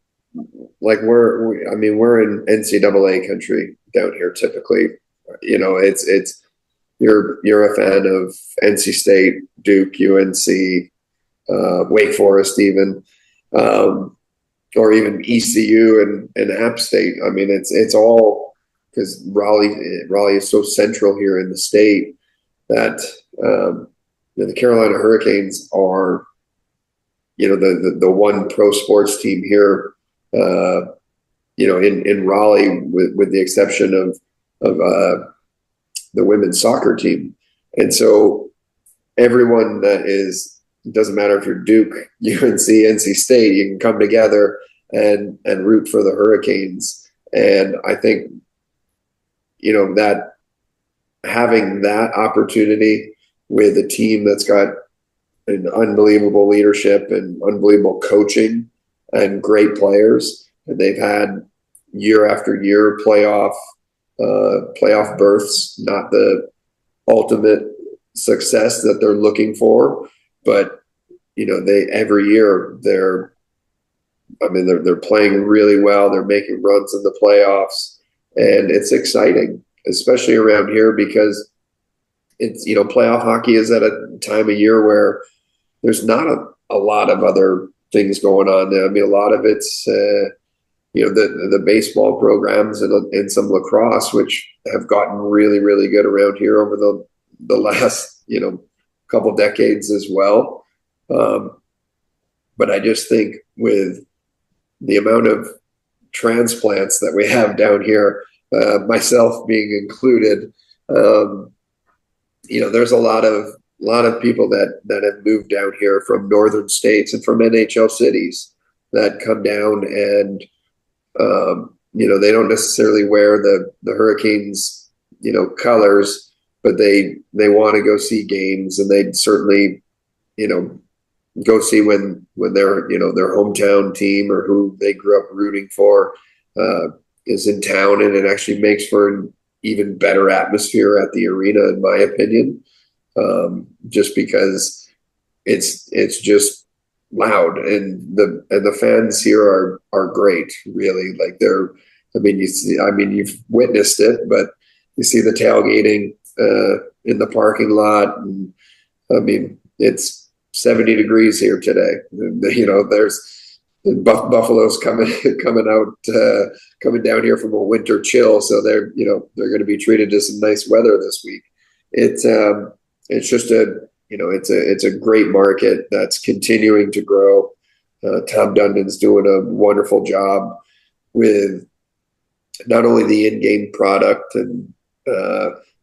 we're in NCAA country down here typically. It's you're a fan of NC State, Duke, UNC, Wake Forest, even, or even ECU and App State. It's all because Raleigh is so central here in the state that the Carolina Hurricanes are, the one pro sports team here, in Raleigh, with the exception of the women's soccer team. And so everyone doesn't matter if you're Duke, UNC, NC State, you can come together and root for the Hurricanes. And I think, that having that opportunity with a team that's got an unbelievable leadership and unbelievable coaching and great players, and they've had year after year playoff berths, not the ultimate success that they're looking for, but they every year they're playing really well. They're making runs in the playoffs, and it's exciting, especially around here because it's playoff hockey is at a time of year where there's not a lot of other things going on there. A lot of it's the baseball programs and some lacrosse, which have gotten really, really good around here over the the last, couple decades as well. But I just think with the amount of transplants that we have down here, myself being included, there's a lot of people that have moved down here from northern states and from NHL cities that come down and, they don't necessarily wear the Hurricanes, colors, but they want to go see games, and they'd certainly, go see when their hometown team or who they grew up rooting for is in town, and it actually makes for an even better atmosphere at the arena, in my opinion, just because it's just loud, and the fans here are great, really. Like you've witnessed it, but you see the tailgating in the parking lot, and it's 70 degrees here today. There's buffaloes coming down here from a winter chill, so they're going to be treated to some nice weather this week. It's just it's a great market that's continuing to grow. Tom Dundon's doing a wonderful job with not only the in-game product and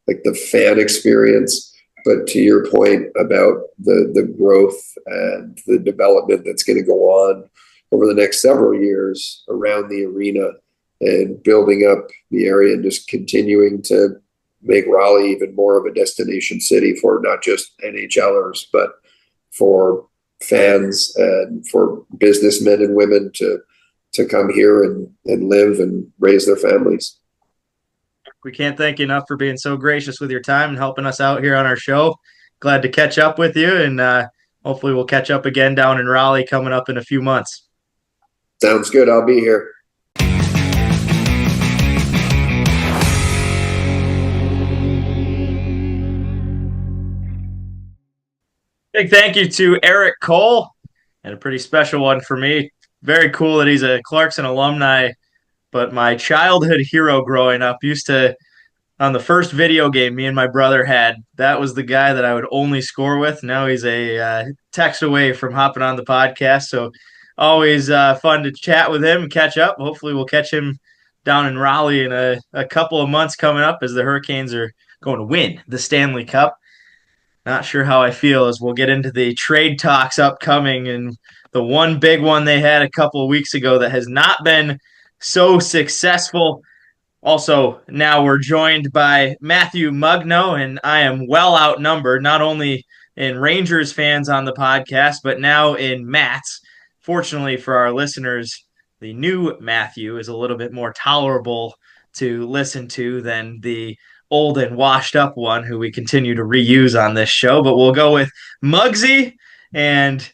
like the fan experience, but to your point about the growth and the development that's going to go on over the next several years around the arena and building up the area and just continuing to make Raleigh even more of a destination city for not just NHLers, but for fans and for businessmen and women to come here and live and raise their families. We can't thank you enough for being so gracious with your time and helping us out here on our show. Glad to catch up with you, and hopefully we'll catch up again down in Raleigh coming up in a few months. Sounds good. I'll be here. Big thank you to Erik Cole, and a pretty special one for me. Very cool that he's a Clarkson alumni, but my childhood hero growing up used to, on the first video game me and my brother had, that was the guy that I would only score with. Now he's a text away from hopping on the podcast, so always fun to chat with him and catch up. Hopefully we'll catch him down in Raleigh in a couple of months coming up as the Hurricanes are going to win the Stanley Cup. Not sure how I feel as we'll get into the trade talks upcoming, and the one big one they had a couple of weeks ago that has not been so successful. Also, now we're joined by Matthew Mugno, and I am well outnumbered, not only in Rangers fans on the podcast, but now in Matt's. Fortunately for our listeners, the new Matthew is a little bit more tolerable to listen to than the old and washed up one who we continue to reuse on this show. But we'll go with Muggsy and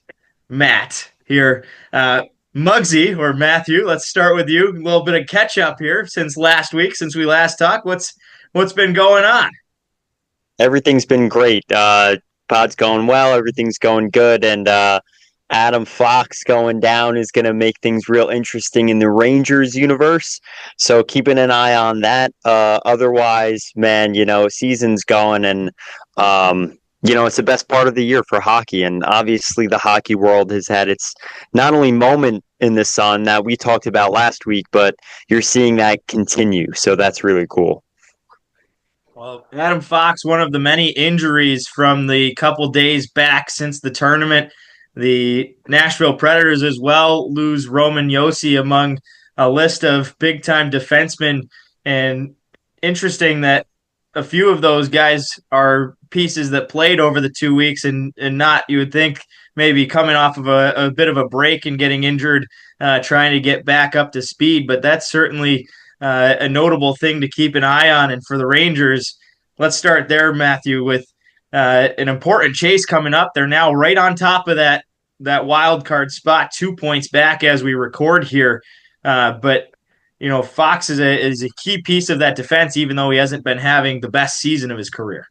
Matt here. Muggsy, or Matthew, let's start with you. A little bit of catch up here since last week, since we last talked. What's been going on? Everything's been great. Pod's going well. Everything's going good. And Adam Fox going down is going to make things real interesting in the Rangers universe. So keeping an eye on that. Otherwise, man, season's going, and it's the best part of the year for hockey. And obviously the hockey world has had its not only moment in the sun that we talked about last week, but you're seeing that continue. So that's really cool. Well, Adam Fox, one of the many injuries from the couple days back since the tournament. The Nashville Predators as well lose Roman Josi among a list of big-time defensemen. And interesting that a few of those guys are pieces that played over the 2 weeks and not, you would think, maybe coming off of a bit of a break and getting injured, trying to get back up to speed. But that's certainly a notable thing to keep an eye on. And for the Rangers, let's start there, Matthew, with an important chase coming up. They're now right on top of that wild card spot, 2 points back as we record here. But Fox is a key piece of that defense, even though he hasn't been having the best season of his career.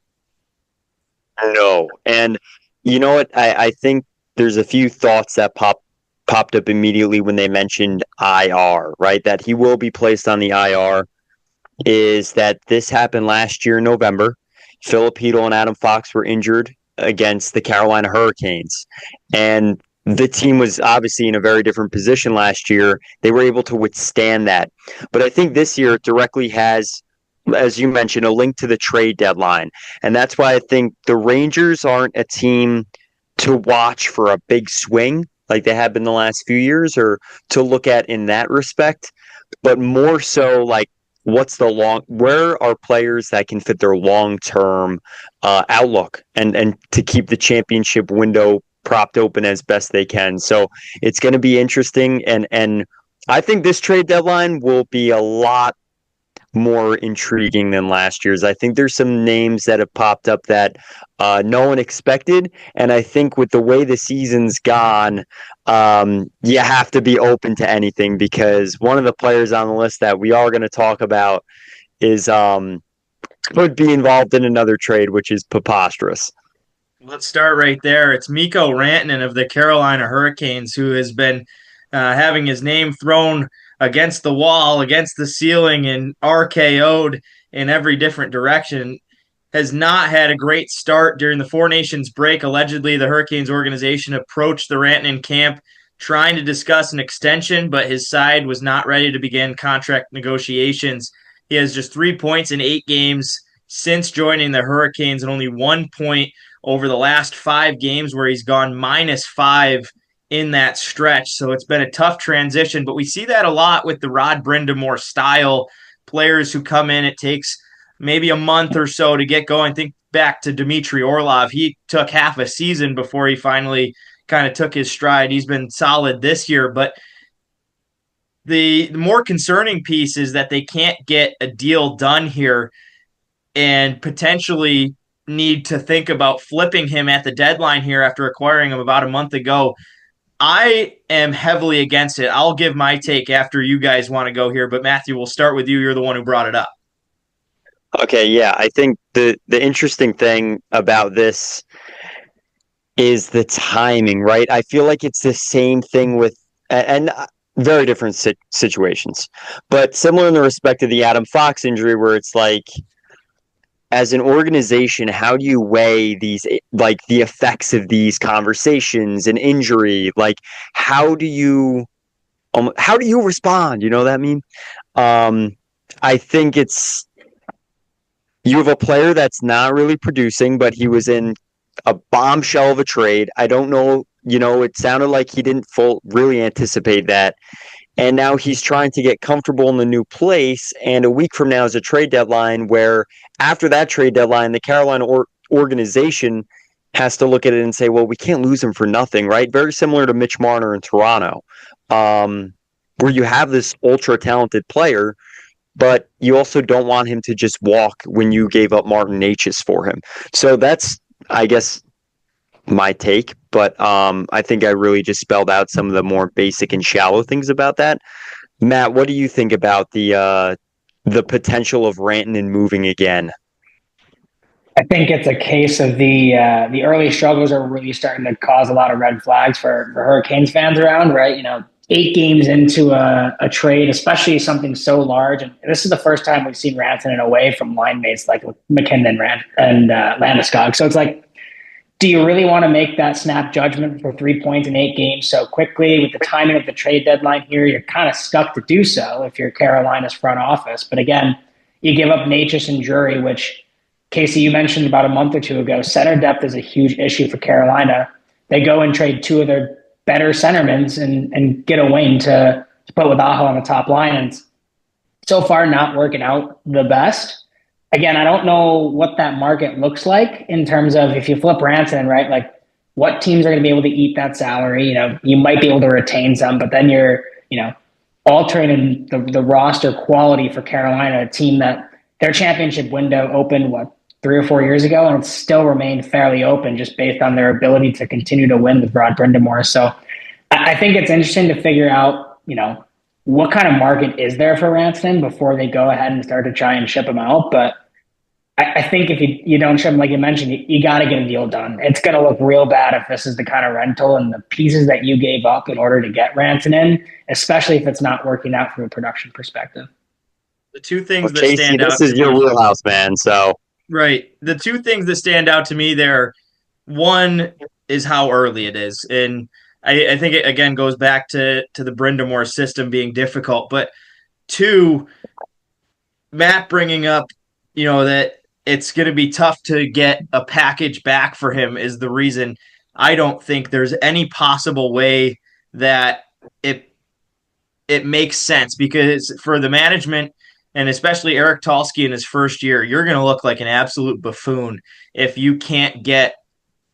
No, and you know what? I think there's a few thoughts that popped up immediately when they mentioned IR, right? That he will be placed on the IR. Is that this happened last year in November? Filipino and Adam Fox were injured against the Carolina Hurricanes. And the team was obviously in a very different position last year. They were able to withstand that. But I think this year it directly has, as you mentioned, a link to the trade deadline. And that's why I think the Rangers aren't a team to watch for a big swing like they have been the last few years, or to look at in that respect, but more so like where are players that can fit their long-term outlook and to keep the championship window propped open as best they can. So it's going to be interesting. And I think this trade deadline will be a lot more intriguing than last year's. I think there's some names that have popped up that no one expected. And I think with the way the season's gone, you have to be open to anything, because one of the players on the list that we are going to talk about is could be involved in another trade, which is preposterous. Let's start right there. It's Mikko Rantanen of the Carolina Hurricanes, who has been having his name thrown against the wall, against the ceiling, and RKO'd in every different direction. Has not had a great start during the Four Nations break. Allegedly, the Hurricanes organization approached the Rantanen camp trying to discuss an extension, but his side was not ready to begin contract negotiations. He has just 3 points in 8 games since joining the Hurricanes, and only 1 point over the last 5 games, where he's gone -5 in that stretch. So it's been a tough transition, but we see that a lot with the Rod Brind'Amour style players who come in. It takes maybe a month or so to get going. Think back to Dmitry Orlov. He took half a season before he finally kind of took his stride. He's been solid this year, but the more concerning piece is that they can't get a deal done here and potentially need to think about flipping him at the deadline here after acquiring him about a month ago. I am heavily against it. I'll give my take after you guys want to go here, but Matthew, we'll start with you. You're the one who brought it up. Okay, yeah, I think the interesting thing about this is the timing, right? I feel like it's the same thing with, and very different situations, but similar in the respect of the Adam Fox injury, where it's like, as an organization, how do you weigh these, like the effects of these conversations and injury? Like, how do you respond? You know what I mean? I think you have a player that's not really producing, but he was in a bombshell of a trade. I don't know, it sounded like he didn't really anticipate that. And now he's trying to get comfortable in the new place. And a week from now is a trade deadline, where after that trade deadline, the Carolina organization has to look at it and say, well, we can't lose him for nothing, right? Very similar to Mitch Marner in Toronto, where you have this ultra talented player, but you also don't want him to just walk when you gave up Martin Necas for him. So that's, I guess, my take, but I think I really just spelled out some of the more basic and shallow things about that. Matt, what do you think about the potential of Rantanen moving again? I think it's a case of the early struggles are really starting to cause a lot of red flags for Hurricanes fans around, right? 8 games into a trade, especially something so large, and this is the first time we've seen Rantanen away from line mates like McKinnon and Landeskog. So it's like, do you really want to make that snap judgment for 3 points in 8 games so quickly? With the timing of the trade deadline here, you're kind of stuck to do so if you're Carolina's front office. But again, you give up Necas and Drury, which, Casey, you mentioned about a month or two ago. Center depth is a huge issue for Carolina. They go and trade 2 of their better centermen and get a wing to put with Aho on the top line. And so far, not working out the best. Again, I don't know what that market looks like in terms of if you flip Rantanen, right? Like, what teams are going to be able to eat that salary? You might be able to retain some, but then you're, altering the roster quality for Carolina, a team that their championship window opened, 3 or 4 years ago, and it's still remained fairly open just based on their ability to continue to win with Rod Brind'Amour. So I think it's interesting to figure out, what kind of market is there for Rantanen before they go ahead and start to try and ship him out. But I think if you don't ship him, like you mentioned, you got to get a deal done. It's going to look real bad if this is the kind of rental and the pieces that you gave up in order to get Rantanen, especially if it's not working out from a production perspective. The two things that Casey, stand out. this is your wheelhouse, man. So Right. The two things that stand out to me there, one is how early it is. And I think it again goes back to the Brindamore system being difficult. But two, Matt bringing up, that it's going to be tough to get a package back for him is the reason I don't think there's any possible way that it it makes sense, because for the management and especially Erik Tulsky in his first year, you're going to look like an absolute buffoon if you can't get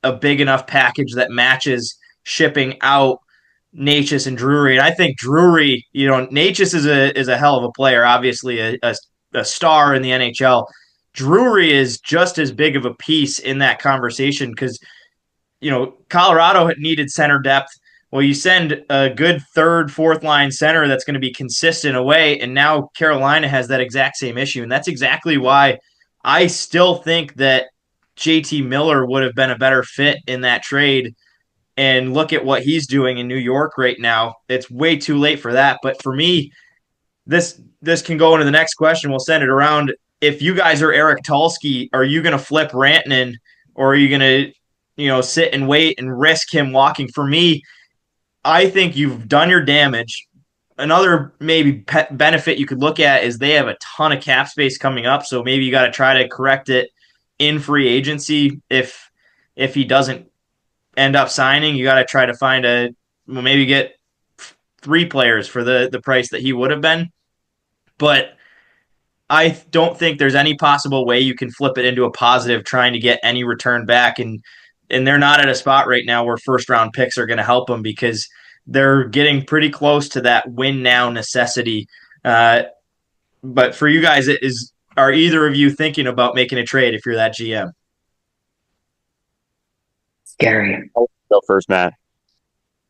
a big enough package that matches shipping out Natchez and Drury. And I think Drury, Natchez is a hell of a player, obviously a star in the NHL. Drury is just as big of a piece in that conversation because Colorado had needed center depth. Well, you send a good third, fourth line center that's going to be consistent away, and now Carolina has that exact same issue. And that's exactly why I still think that JT Miller would have been a better fit in that trade. And look at what he's doing in New York right now. It's way too late for that. But for me, this can go into the next question. We'll send it around. If you guys are Erik Tulsky, are you going to flip Rantanen, or are you going to sit and wait and risk him walking? For me, I think you've done your damage. Another maybe benefit you could look at is they have a ton of cap space coming up, so maybe you got to try to correct it in free agency. If he doesn't end up signing, you got to try to find maybe get 3 players for the price that he would have been. But I don't think there's any possible way you can flip it into a positive trying to get any return back. And they're not at a spot right now where first round picks are going to help them, because they're getting pretty close to that win now necessity. But for you guys, are either of you thinking about making a trade if you're that GM? Scary. I'll go first, Matt.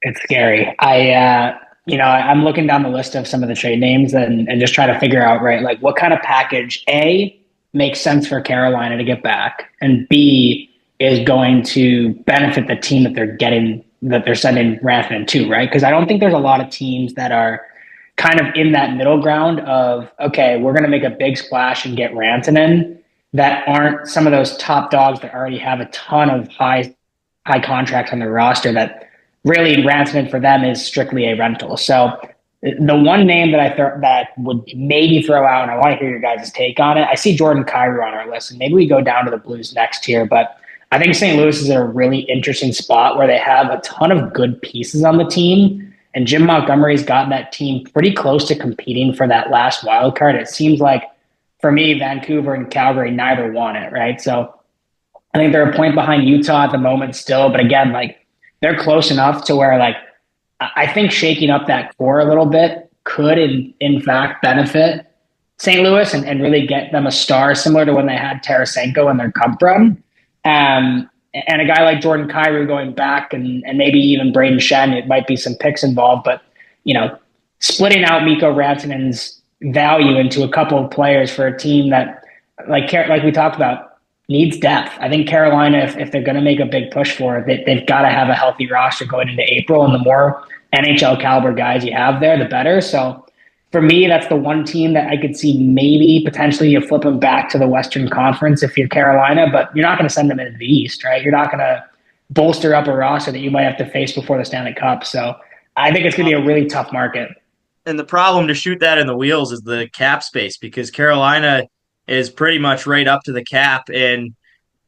It's scary. I'm looking down the list of some of the trade names and just trying to figure out, right, like what kind of package A makes sense for Carolina to get back, and B is going to benefit the team that they're sending Rantanen to, right? Because I don't think there's a lot of teams that are kind of in that middle ground of, okay, we're going to make a big splash and get Rantanen, that aren't some of those top dogs that already have a ton of high contracts on their roster, that really Rantanen for them is strictly a rental. So the one name that that would maybe throw out, and I want to hear your guys' take on it, I see Jordan Kyrou on our list, and maybe we go down to the Blues next here, but I think St. Louis is in a really interesting spot where they have a ton of good pieces on the team, and Jim Montgomery's gotten that team pretty close to competing for that last wild card. It seems like, for me, Vancouver and Calgary neither want it, right? So I think they're a point behind Utah at the moment still, but again, like, they're close enough to where, like, I think shaking up that core a little bit could in fact benefit St. Louis and really get them a star, similar to when they had Tarasenko in their cup run. And a guy like Jordan Kyrou going back, and maybe even Braden Shen, it might be some picks involved, but splitting out Mikko Rantanen's value into a couple of players for a team that, like we talked about, needs depth. I think Carolina, if they're going to make a big push for it, they've got to have a healthy roster going into April, and the more NHL caliber guys you have there, the better. So for me, that's the one team that I could see maybe potentially you flip them back to the Western Conference if you're Carolina, but you're not going to send them into the East, right? You're not going to bolster up a roster that you might have to face before the Stanley Cup. So I think it's going to be a really tough market. And the problem to shoot that in the wheels is the cap space, because Carolina is pretty much right up to the cap, and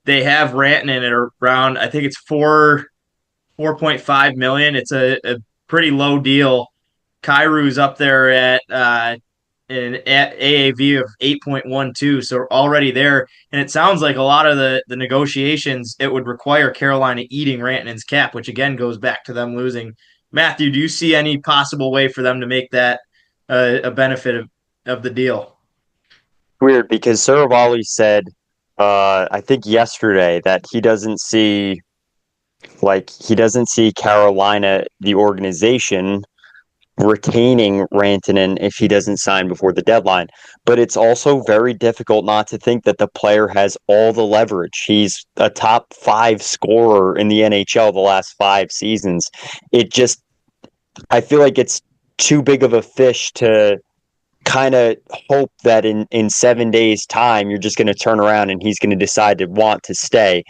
they have Rantanen at around, I think it's 4.5 million. It's a pretty low deal. Kyrou's up there at an AAV of 8.12, so already there. And it sounds like a lot of the negotiations, it would require Carolina eating Rantanen's cap, which again goes back to them losing. Matthew, do you see any possible way for them to make that a benefit of the deal? Weird, because Saravalli said, I think yesterday, that he doesn't see Carolina, the organization, retaining Rantanen if he doesn't sign before the deadline. But it's also very difficult not to think that the player has all the leverage. He's a top 5 scorer in the NHL the last 5 seasons. I feel like it's too big of a fish to kind of hope that in 7 days time, you're just going to turn around and he's going to decide to want to stay.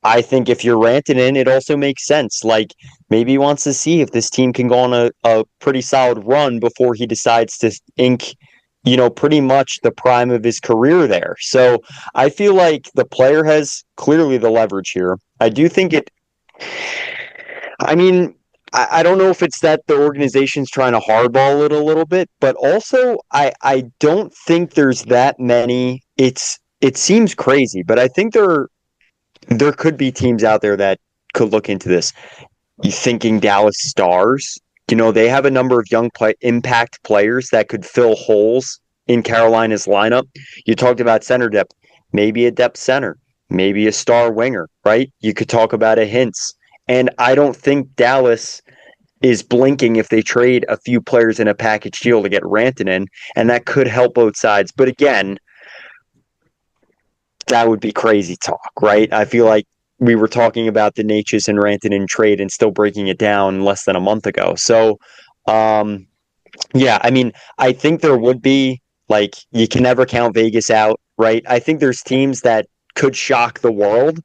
I think if you're Rantanen, it also makes sense. Like, maybe he wants to see if this team can go on a pretty solid run before he decides to ink, pretty much the prime of his career there. So I feel like the player has clearly the leverage here. I do think I don't know if it's that the organization's trying to hardball it a little bit, but also I don't think there's that many. It seems crazy, but I think there could be teams out there that could look into this. You thinking Dallas Stars? They have a number of young impact players that could fill holes in Carolina's lineup. You talked about center depth, maybe a depth center, maybe a star winger, right? You could talk about a Hintz. And I don't think Dallas is blinking if they trade a few players in a package deal to get Rantanen, and that could help both sides. But again, that would be crazy talk, right? I feel like we were talking about the Natchez and Rantanen trade and still breaking it down less than a month ago. So, I think there would be, like, you can never count Vegas out, right? I think there's teams that could shock the world,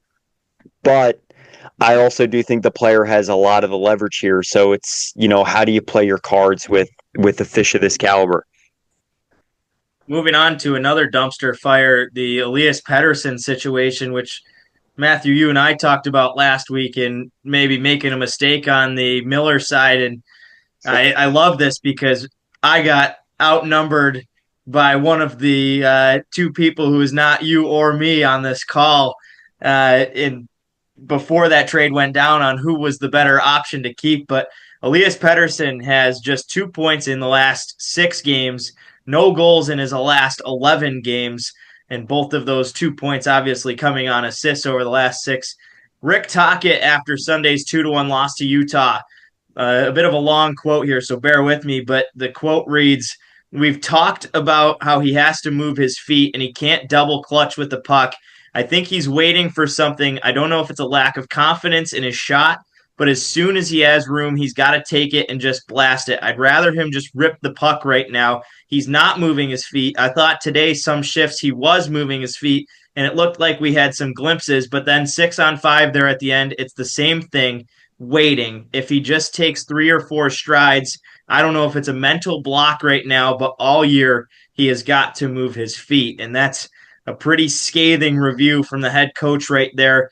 but I also do think the player has a lot of the leverage here. So it's, how do you play your cards with a fish of this caliber? Moving on to another dumpster fire, the Elias Pettersson situation, which Matthew, you and I talked about last week, and maybe making a mistake on the Miller side. And I love this because I got outnumbered by one of the two people who is not you or me on this call before that trade went down on who was the better option to keep. But Elias Pettersson has just 2 points in the last 6 games, no goals in his last 11 games, and both of those 2 points obviously coming on assists over the last 6. Rick Tocchet, after Sunday's 2-1 loss to Utah, a bit of a long quote here, so bear with me, but the quote reads, "We've talked about how he has to move his feet and he can't double clutch with the puck. I think he's waiting for something. I don't know if it's a lack of confidence in his shot, but as soon as he has room, he's got to take it and just blast it. I'd rather him just rip the puck right now. He's not moving his feet. I thought today some shifts he was moving his feet, and it looked like we had some glimpses, but then 6-on-5 there at the end, it's the same thing, waiting. If he just takes 3 or 4 strides, I don't know if it's a mental block right now, but all year he has got to move his feet, and that's a pretty scathing review from the head coach right there.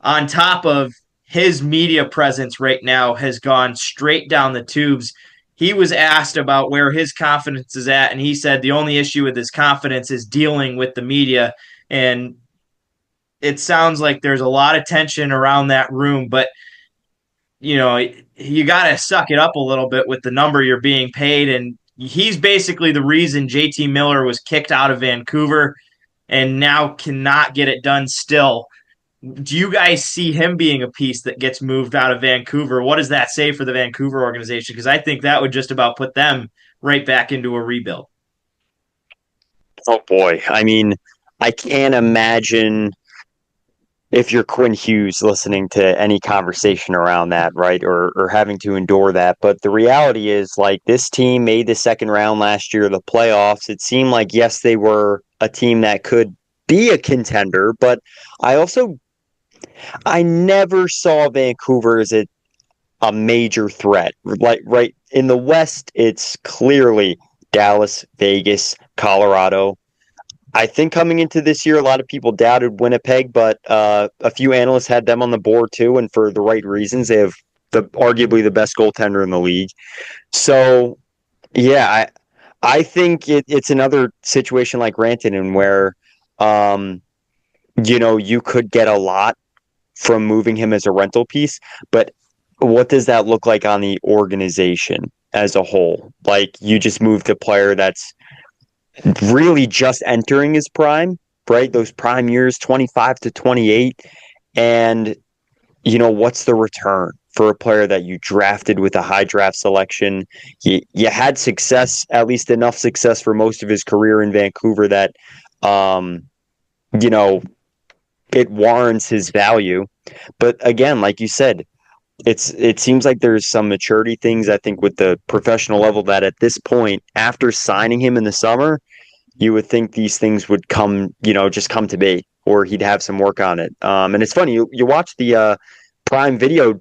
On top of his media presence right now has gone straight down the tubes. He was asked about where his confidence is at, and he said the only issue with his confidence is dealing with the media. And it sounds like there's a lot of tension around that room, but you got to suck it up a little bit with the number you're being paid. And he's basically the reason JT Miller was kicked out of Vancouver and now cannot get it done still. Do you guys see him being a piece that gets moved out of Vancouver? What does that say for the Vancouver organization? Because I think that would just about put them right back into a rebuild. Oh, boy. I mean, I can't imagine if you're Quinn Hughes listening to any conversation around that, right, or having to endure that. But the reality is, like, this team made the second round last year, the playoffs. It seemed like, yes, they were a team that could be a contender, but I never saw Vancouver as a major threat. Like, right in the West, it's clearly Dallas, Vegas, Colorado. I think coming into this year, a lot of people doubted Winnipeg, but a few analysts had them on the board too, and for the right reasons. They have arguably the best goaltender in the league. So, yeah, I think it's another situation like Rantanen where, you could get a lot from moving him as a rental piece, but what does that look like on the organization as a whole? Like, you just moved a player that's really just entering his prime, right? Those prime years, 25 to 28. And, what's the return for a player that you drafted with a high draft selection? You had success, at least enough success for most of his career in Vancouver that, it warrants his value. But again, like you said, it seems like there's some maturity things, I think, with the professional level that at this point, after signing him in the summer, you would think these things would come, just come to be, or he'd have some work on it. And it's funny, you watch the Prime Video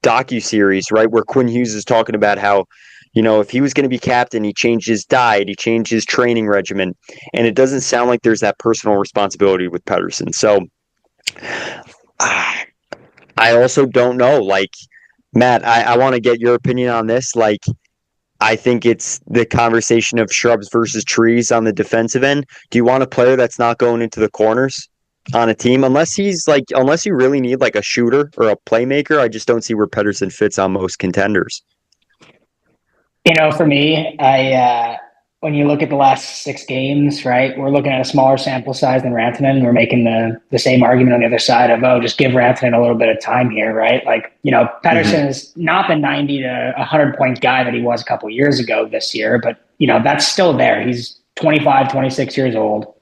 docu-series, right, where Quinn Hughes is talking about how, if he was going to be captain, he changed his diet, he changed his training regimen, and it doesn't sound like there's that personal responsibility with Pettersson. So I also don't know. Like, Matt, I want to get your opinion on this. Like, I think it's the conversation of shrubs versus trees on the defensive end. Do you want a player that's not going into the corners on a team? Unless you really need like a shooter or a playmaker, I just don't see where Pettersson fits on most contenders. For me, when you look at the last 6 games, right, we're looking at a smaller sample size than Rantanen. We're making the same argument on the other side of, just give Rantanen a little bit of time here, right? Like, Pettersson is not the 90 to 100 point guy that he was a couple of years ago this year, but, that's still there. He's 25, 26 years old.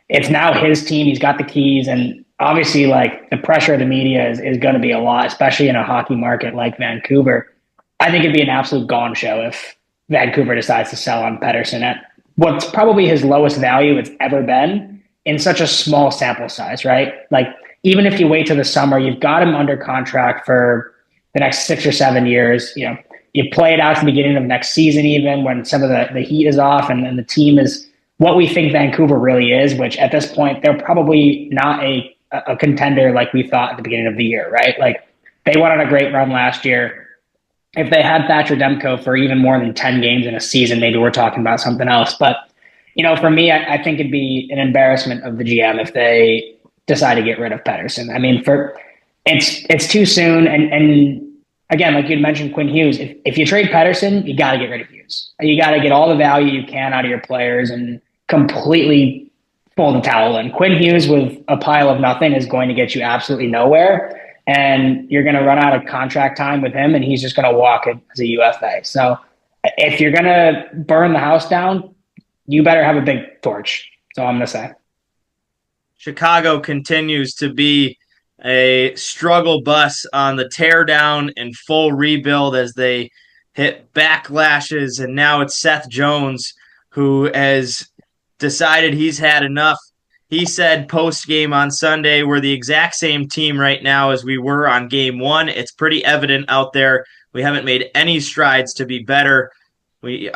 It's now his team. He's got the keys. And obviously, like, the pressure of the media is going to be a lot, especially in a hockey market like Vancouver. I think it'd be an absolute gong show if Vancouver decides to sell on Pettersson at what's probably his lowest value it's ever been in such a small sample size, right? Like, even if you wait till the summer, you've got him under contract for the next 6 or 7 years. You play it out to the beginning of next season, even when some of the heat is off and the team is what we think Vancouver really is, which at this point, they're probably not a contender like we thought at the beginning of the year, right? Like, they went on a great run last year. If they had Thatcher Demko for even more than 10 games in a season, maybe we're talking about something else. But, for me, I think it'd be an embarrassment of the GM if they decide to get rid of Pettersson. I mean, it's too soon. And again, like you'd mentioned, Quinn Hughes, if you trade Pettersson, you got to get rid of Hughes. You got to get all the value you can out of your players and completely pull the towel in. Quinn Hughes with a pile of nothing is going to get you absolutely nowhere. And you're going to run out of contract time with him, and he's just going to walk as a UFA. So if you're going to burn the house down, you better have a big torch. That's all I'm going to say. Chicago continues to be a struggle bus on the teardown and full rebuild as they hit backlashes. And now it's Seth Jones who has decided he's had enough. He said post-game on Sunday, we're the exact same team right now as we were on game 1. It's pretty evident out there. We haven't made any strides to be better. We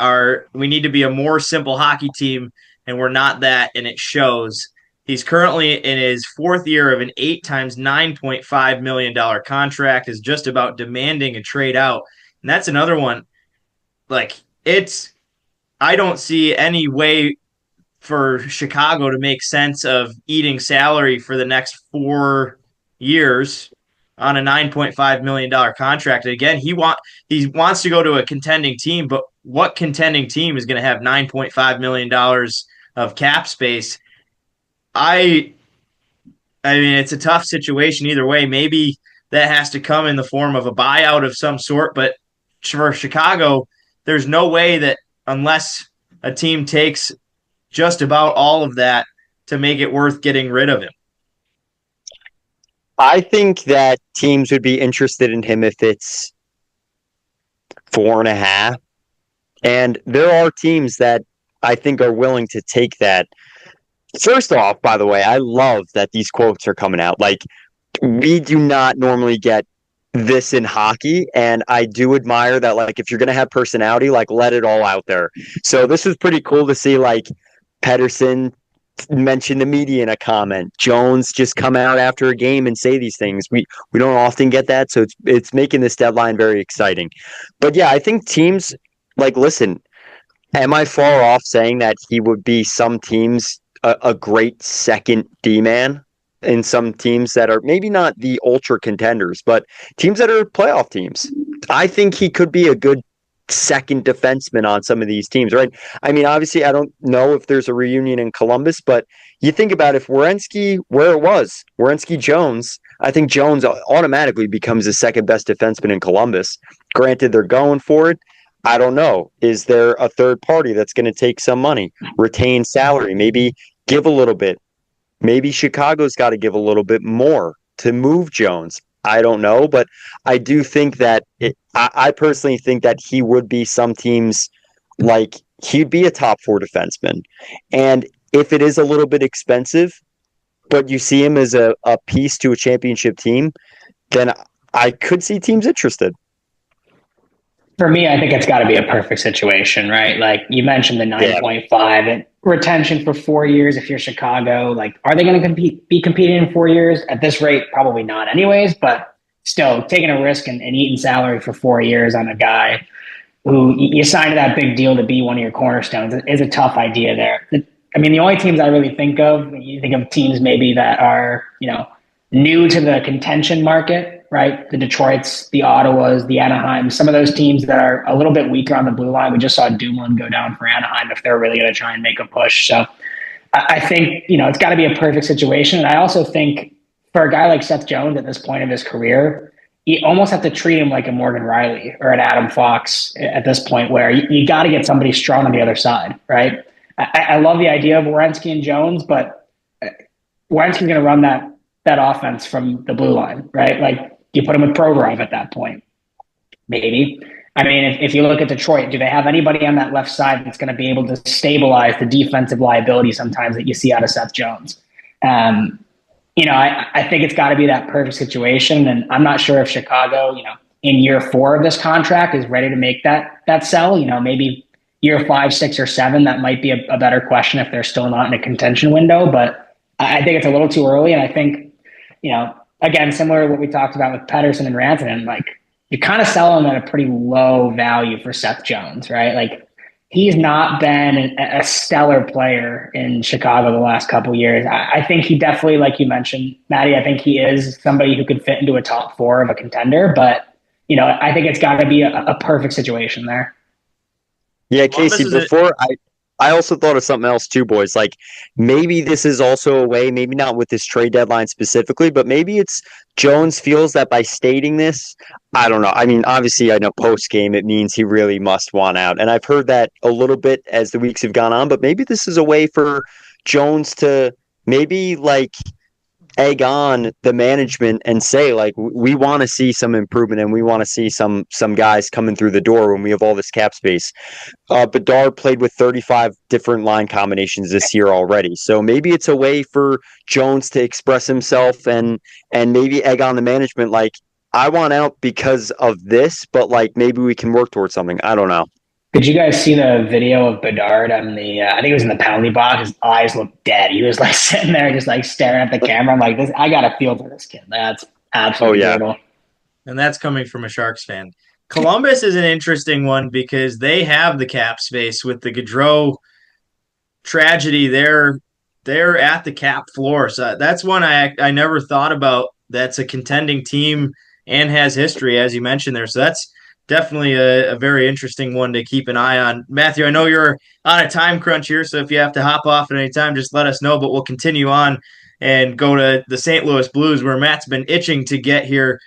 need to be a more simple hockey team, and we're not that, and it shows. He's currently in his 4th year of an 8 times $9.5 million contract, is just about demanding a trade out. And that's another one. Like, I don't see any way for Chicago to make sense of eating salary for the next 4 years on a $9.5 million contract. And again, he wants to go to a contending team, but what contending team is going to have $9.5 million of cap space? I mean, it's a tough situation either way. Maybe that has to come in the form of a buyout of some sort, but for Chicago, there's no way that unless a team takes just about all of that to make it worth getting rid of him. I think that teams would be interested in him if it's 4.5. And there are teams that I think are willing to take that. First off, by the way, I love that these quotes are coming out. Like, we do not normally get this in hockey, and I do admire that. Like, if you're going to have personality, like, let it all out there. So this was pretty cool to see, like, Pettersson mention the media in a comment. Jones just come out after a game and say these things. We don't often get that, so it's making this deadline very exciting. But yeah, I think teams, like, listen, am I far off saying that he would be some teams a great second D-man in some teams that are maybe not the ultra contenders, but teams that are playoff teams? I think he could be a good second defenseman on some of these teams, right? I mean, obviously, I don't know if there's a reunion in Columbus, but you think about if Werenski Jones, I think Jones automatically becomes the second best defenseman in Columbus. Granted, they're going for it. I don't know. Is there a third party that's going to take some money, retain salary, maybe give a little bit? Maybe Chicago's got to give a little bit more to move Jones. I don't know, but I do think that I personally think that he would be some teams like he'd be a top 4 defenseman. And if it is a little bit expensive, but you see him as a piece to a championship team, then I could see teams interested. For me, I think it's got to be a perfect situation, right? Like you mentioned the 9.5 and retention for 4 years. If you're Chicago, like, are they going to be competing in 4 years? At this rate, probably not anyways, but still taking a risk and eating salary for 4 years on a guy who you signed that big deal to be one of your cornerstones is a tough idea there. I mean, the only teams I really think of, you think of teams maybe that are, new to the contention market, right? The Detroits, the Ottawas, the Anaheim, some of those teams that are a little bit weaker on the blue line. We just saw Dumoulin go down for Anaheim if they're really going to try and make a push. So I think, it's got to be a perfect situation. And I also think for a guy like Seth Jones at this point of his career, you almost have to treat him like a Morgan Riley or an Adam Fox at this point where you got to get somebody strong on the other side, right? I love the idea of Werenski and Jones, but Werenski's going to run that offense from the blue line, right? Like you put him with Provorov at that point, maybe. I mean, if you look at Detroit, do they have anybody on that left side that's going to be able to stabilize the defensive liability sometimes that you see out of Seth Jones? I think it's got to be that perfect situation, and I'm not sure if Chicago, in year 4 of this contract is ready to make that sell. Maybe year 5, 6, or 7, that might be a better question if they're still not in a contention window. But I think it's a little too early, and I think, again, similar to what we talked about with Pettersson and Rantanen, like you kind of sell him at a pretty low value for Seth Jones, right? Like he's not been a stellar player in Chicago the last couple of years. I think he definitely, like you mentioned, Maddie, I think he is somebody who could fit into a top 4 of a contender, but I think it's got to be a perfect situation there. Yeah, Casey, before I also thought of something else too, boys. Like maybe this is also a way, maybe not with this trade deadline specifically, but maybe it's Jones feels that by stating this, I don't know. I mean, obviously I know post game it means he really must want out. And I've heard that a little bit as the weeks have gone on, but maybe this is a way for Jones to maybe like egg on the management and say like we want to see some improvement and we want to see some guys coming through the door when we have all this cap space. Bedard played with 35 different line combinations this year already, so maybe it's a way for Jones to express himself and maybe egg on the management like I want out because of this, but like maybe we can work towards something. I don't know. Did you guys see the video of Bedard on the, I think it was in the penalty box? His eyes looked dead. He was like sitting there just like staring at the camera. I'm like, I got to feel for this kid. That's absolutely brutal. And that's coming from a Sharks fan. Columbus is an interesting one because they have the cap space with the Gaudreau tragedy. They're at the cap floor. So that's one I never thought about. That's a contending team and has history, as you mentioned there. So that's definitely a very interesting one to keep an eye on. Matthew, I know you're on a time crunch here, so if you have to hop off at any time, just let us know, but we'll continue on and go to the St. Louis Blues, where Matt's been itching to get here.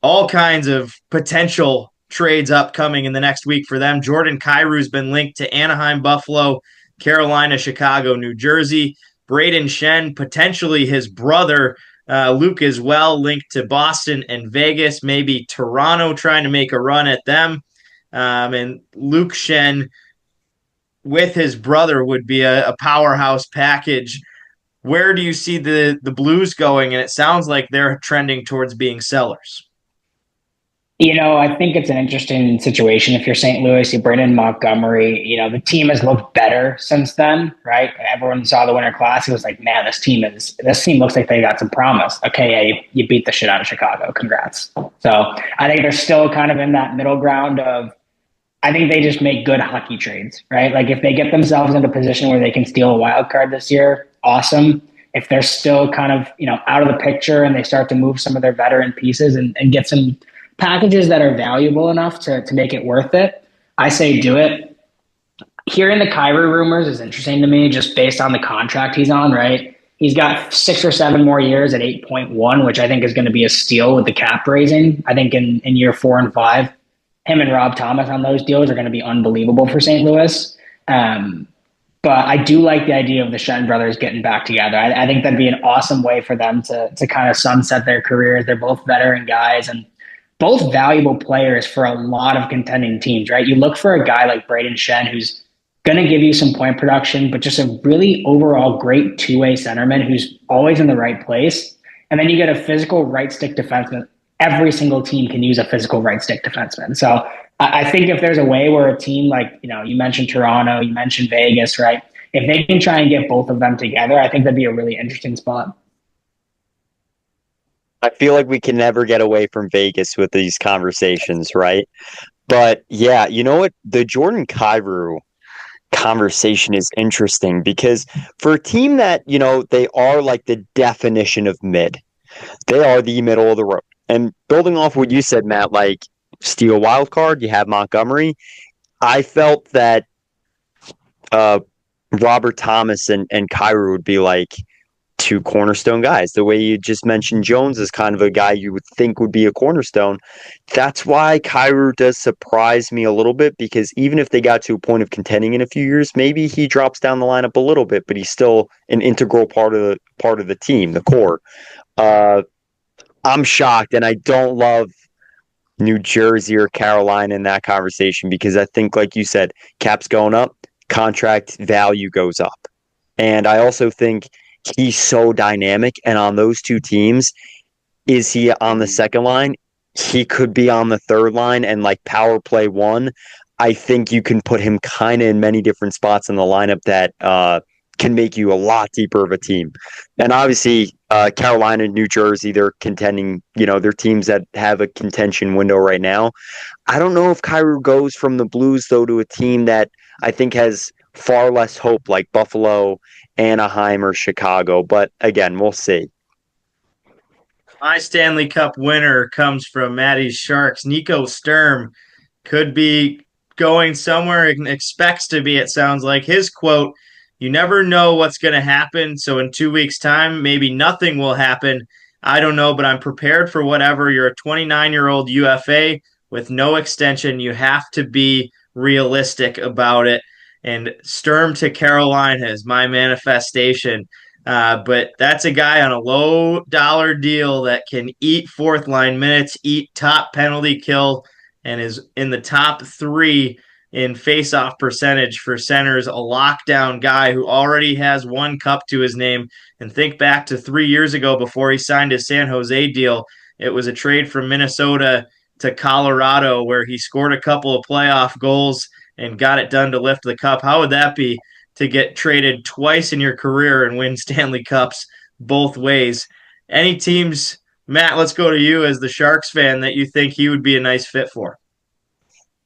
All kinds of potential trades upcoming in the next week for them. Jordan Kyrou's been linked to Anaheim, Buffalo, Carolina, Chicago, New Jersey. Braden Shen, potentially his brother, Luke as well, linked to Boston and Vegas, maybe Toronto trying to make a run at them. And Luke Shen with his brother would be a powerhouse package. Where do you see the Blues going? And it sounds like they're trending towards being sellers. I think it's an interesting situation. If you're St. Louis, you bring in Montgomery, the team has looked better since then, right? Everyone saw the Winter Classic. It was like, man, this team looks like they got some promise. Okay, yeah, you beat the shit out of Chicago. Congrats. So I think they're still kind of in that middle ground of, I think they just make good hockey trades, right? Like if they get themselves in a position where they can steal a wild card this year, awesome. If they're still kind of, out of the picture and they start to move some of their veteran pieces and get some packages that are valuable enough to make it worth it, I say do it. Hearing the Kyrie rumors is interesting to me just based on the contract he's on, right? He's got 6 or 7 more years at 8.1, which I think is going to be a steal with the cap raising. I think in year 4 and 5, him and Rob Thomas on those deals are going to be unbelievable for St. Louis. But I do like the idea of the Shen brothers getting back together. I think that'd be an awesome way for them to kind of sunset their careers. They're both veteran guys and both valuable players for a lot of contending teams, right? You look for a guy like Braden Shen who's going to give you some point production, but just a really overall great two-way centerman who's always in the right place. And then you get a physical right stick defenseman. Every single team can use a physical right stick defenseman. So I think if there's a way where a team like, you mentioned Toronto, you mentioned Vegas, right? If they can try and get both of them together, I think that'd be a really interesting spot. I feel like we can never get away from Vegas with these conversations, right? But yeah, you know what? The Jordan Kyrou conversation is interesting because for a team that, they are like the definition of mid, they are the middle of the road. And building off what you said, Matt, like steal wild card, you have Montgomery. I felt that Robert Thomas and Kyrou would be like two cornerstone guys. The way you just mentioned Jones is kind of a guy you would think would be a cornerstone. That's why Kyrou does surprise me a little bit, because even if they got to a point of contending in a few years, maybe he drops down the lineup a little bit, but he's still an integral part of the team, the core. I'm shocked, and I don't love New Jersey or Carolina in that conversation because I think, like you said, cap's going up, contract value goes up. And I also think he's so dynamic, and on those two teams, is he on the second line? He could be on the third line, and like power play one, I think you can put him kind of in many different spots in the lineup that can make you a lot deeper of a team. And obviously, Carolina, New Jersey, they're contending, they're teams that have a contention window right now. I don't know if Kyrou goes from the Blues, though, to a team that I think has far less hope, like Buffalo, Anaheim, or Chicago. But again, we'll see. My Stanley Cup winner comes from Maddie's Sharks. Nico Sturm could be going somewhere, expects to be, it sounds like. His quote, "You never know what's going to happen, so in 2 weeks' time, maybe nothing will happen. I don't know, but I'm prepared for whatever. You're a 29-year-old UFA with no extension. You have to be realistic about it." And Sturm to Carolina is my manifestation. But that's a guy on a low-dollar deal that can eat fourth-line minutes, eat top penalty kill, and is in the top 3 in face-off percentage for centers, a lockdown guy who already has 1 cup to his name. And think back to 3 years ago before he signed his San Jose deal. It was a trade from Minnesota to Colorado where he scored a couple of playoff goals and got it done to lift the cup. How would that be to get traded twice in your career and win Stanley Cups both ways? Any teams, Matt, let's go to you as the Sharks fan, that you think he would be a nice fit for?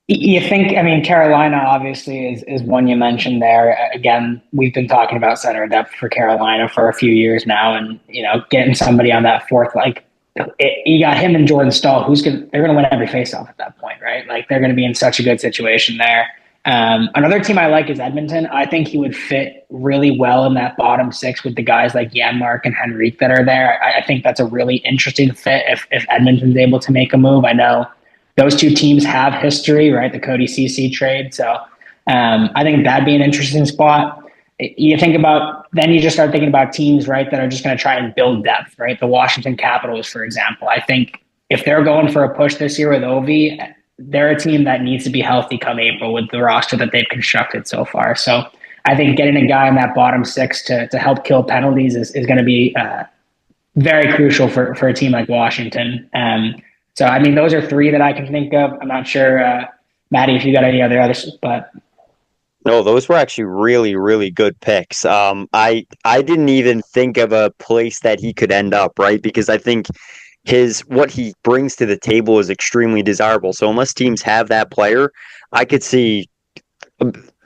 You think, Carolina obviously is one you mentioned there. Again, we've been talking about center depth for Carolina for a few years now, and, getting somebody on that fourth, you got him and Jordan Stahl, they're going to win every faceoff at that point, right? Like, they're going to be in such a good situation there. Another team I like is Edmonton. I think he would fit really well in that bottom 6 with the guys like Janmark and Henrique that are there. I think that's a really interesting fit if Edmonton's able to make a move. I know those two teams have history, right? The Cody CC trade. So I think that'd be an interesting spot. You just start thinking about teams, right, that are just going to try and build depth, right? The Washington Capitals, for example. I think if they're going for a push this year with Ovi, they're a team that needs to be healthy come April with the roster that they've constructed so far. So I think getting a guy in that bottom 6 to help kill penalties is going to be very crucial for a team like Washington. So, those are 3 that I can think of. I'm not sure, Maddie, if you got any others, but... No, those were actually really, really good picks. I didn't even think of a place that he could end up, right? Because I think what he brings to the table is extremely desirable. So unless teams have that player, I could see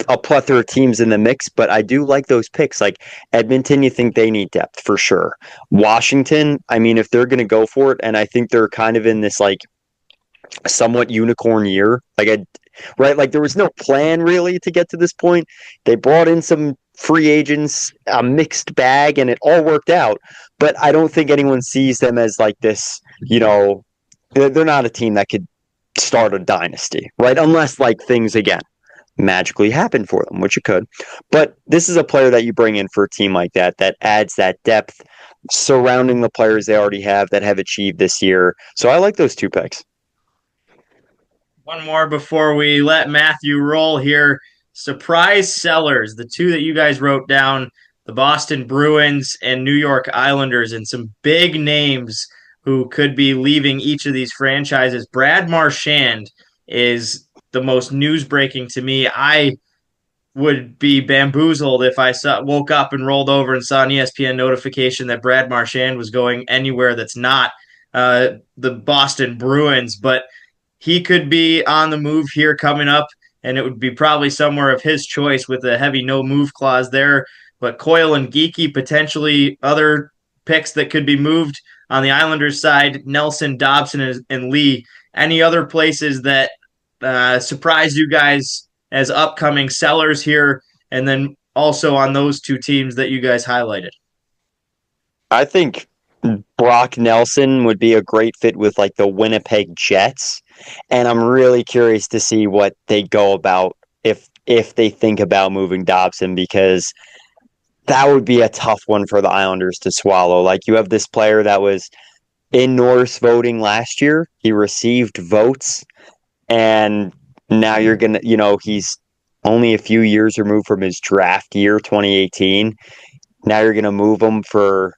a plethora of teams in the mix, but I do like those picks. Like Edmonton, you think they need depth for sure. Washington, if they're going to go for it, and I think they're kind of in this like somewhat unicorn year, right? Like there was no plan really to get to this point. They brought in some free agents, a mixed bag, and it all worked out. But I don't think anyone sees them as like this, they're not a team that could start a dynasty, right? Unless like things again magically happen for them, which it could. But this is a player that you bring in for a team like that adds that depth surrounding the players they already have that have achieved this year. So I like those 2 picks. One more before we let Matthew roll here. Surprise sellers, the 2 that you guys wrote down, the Boston Bruins and New York Islanders, and some big names who could be leaving each of these franchises. Brad Marchand is the most news-breaking to me. I would be bamboozled if I woke up and rolled over and saw an ESPN notification that Brad Marchand was going anywhere that's not the Boston Bruins. But he could be on the move here coming up, and it would be probably somewhere of his choice with a heavy no-move clause there. But Coyle and Geeky, potentially other picks that could be moved on the Islanders side, Nelson, Dobson, and Lee. Any other places that surprise you guys as upcoming sellers here, and then also on those 2 teams that you guys highlighted? I think Brock Nelson would be a great fit with like the Winnipeg Jets, and I'm really curious to see what they go about if they think about moving Dobson, because that would be a tough one for the Islanders to swallow. Like, you have this player that was in Norris voting last year. He received votes, and now you're going to, he's only a few years removed from his draft year, 2018. Now you're going to move him for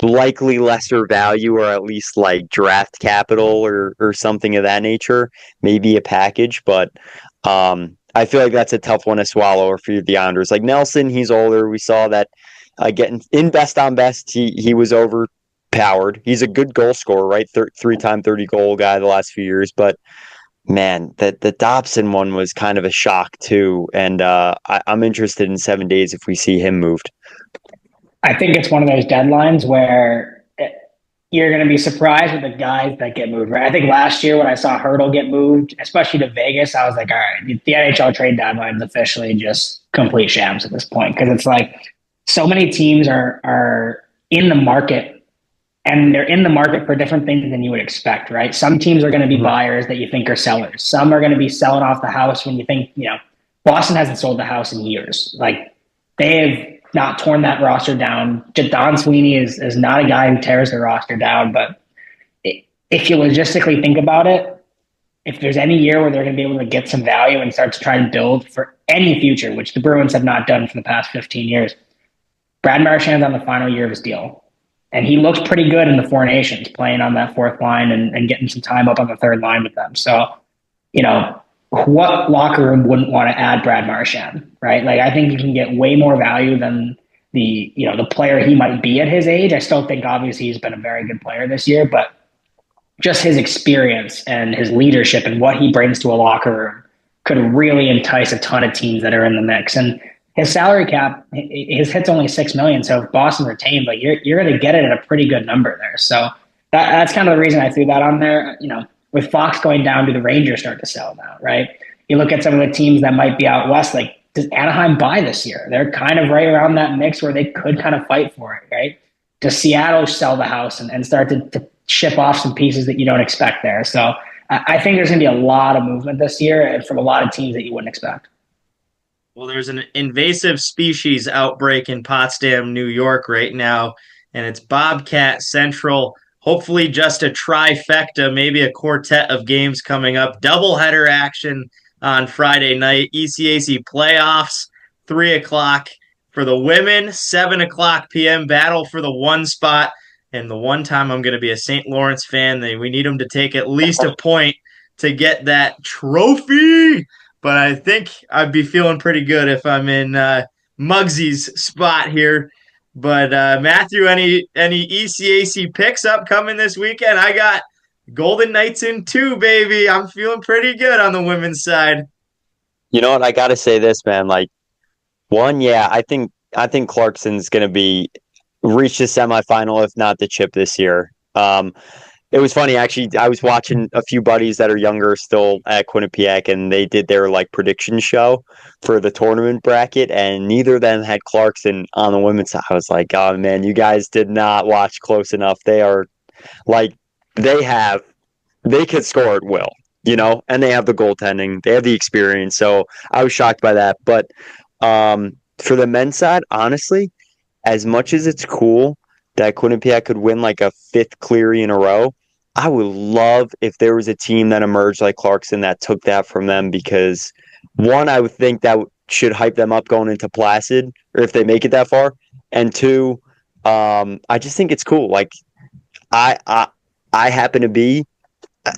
likely lesser value, or at least like draft capital or something of that nature, maybe a package. But I feel like that's a tough one to swallow for the Islanders. Like Nelson, he's older. We saw that getting in best on best, he was overpowered. He's a good goal scorer, right? 3-time 30-goal guy the last few years. But man, the Dobson one was kind of a shock too. And I'm interested in 7 days if we see him moved. I think it's one of those deadlines where you're going to be surprised with the guys that get moved, right? I think last year when I saw Hurdle get moved, especially to Vegas, I was like, all right, the NHL trade deadline is officially just complete shams at this point. Because it's like so many teams are in the market, and they're in the market for different things than you would expect, right? Some teams are going to be buyers that you think are sellers. Some are going to be selling off the house when you think, Boston hasn't sold the house in years. Like, they have not torn that roster down. Don Sweeney is not a guy who tears the roster down, but if you logistically think about it, if there's any year where they're going to be able to get some value and start to try and build for any future, which the Bruins have not done for the past 15 years, Brad Marchand's on the final year of his deal. And he looks pretty good in the Four Nations, playing on that 4th line and getting some time up on the 3rd line with them. So, what locker room wouldn't want to add Brad Marchand, right? Like, I think you can get way more value than the player he might be at his age. I still think obviously he's been a very good player this year, but just his experience and his leadership and what he brings to a locker room could really entice a ton of teams that are in the mix. And his salary cap, his hit's only $6 million. So if Boston retained, like, you're going to get it at a pretty good number there. So that's kind of the reason I threw that on there. With Fox going down, do the Rangers start to sell now, right? You look at some of the teams that might be out west, like, does Anaheim buy this year? They're kind of right around that mix where they could kind of fight for it, right? Does Seattle sell the house and start to ship off some pieces that you don't expect there? So I think there's going to be a lot of movement this year and from a lot of teams that you wouldn't expect. Well, there's an invasive species outbreak in Potsdam, New York right now, and it's Bobcat Central. Hopefully just a trifecta, maybe a quartet of games coming up. Doubleheader action on Friday night. ECAC playoffs, 3 o'clock for the women, 7 o'clock p.m. battle for the 1 spot. And the one time I'm going to be a St. Lawrence fan, we need them to take at least a point to get that trophy. But I think I'd be feeling pretty good if I'm in Muggsy's spot here. But Matthew, any ECAC picks upcoming this weekend? I got Golden Knights in 2, baby. I'm feeling pretty good on the women's side. You know what? I got to say this, man. Like, one, yeah, I think Clarkson's going to reach the semifinal, if not the chip this year. It was funny, actually. I was watching a few buddies that are younger still at Quinnipiac, and they did their prediction show for the tournament bracket, and neither of them had Clarkson on the women's side. I was like, oh man, you guys did not watch close enough. They are they could score at will. and they have the goaltending, they have the experience. So I was shocked by that. But for the men's side, honestly, as much as it's cool that Quinnipiac could win like a fifth Cleary in a row, I would love if there was a team that emerged like Clarkson that took that from them, because one, I would think that should hype them up going into Placid, or if they make it that far. And two, I just think it's cool. Like I happen to be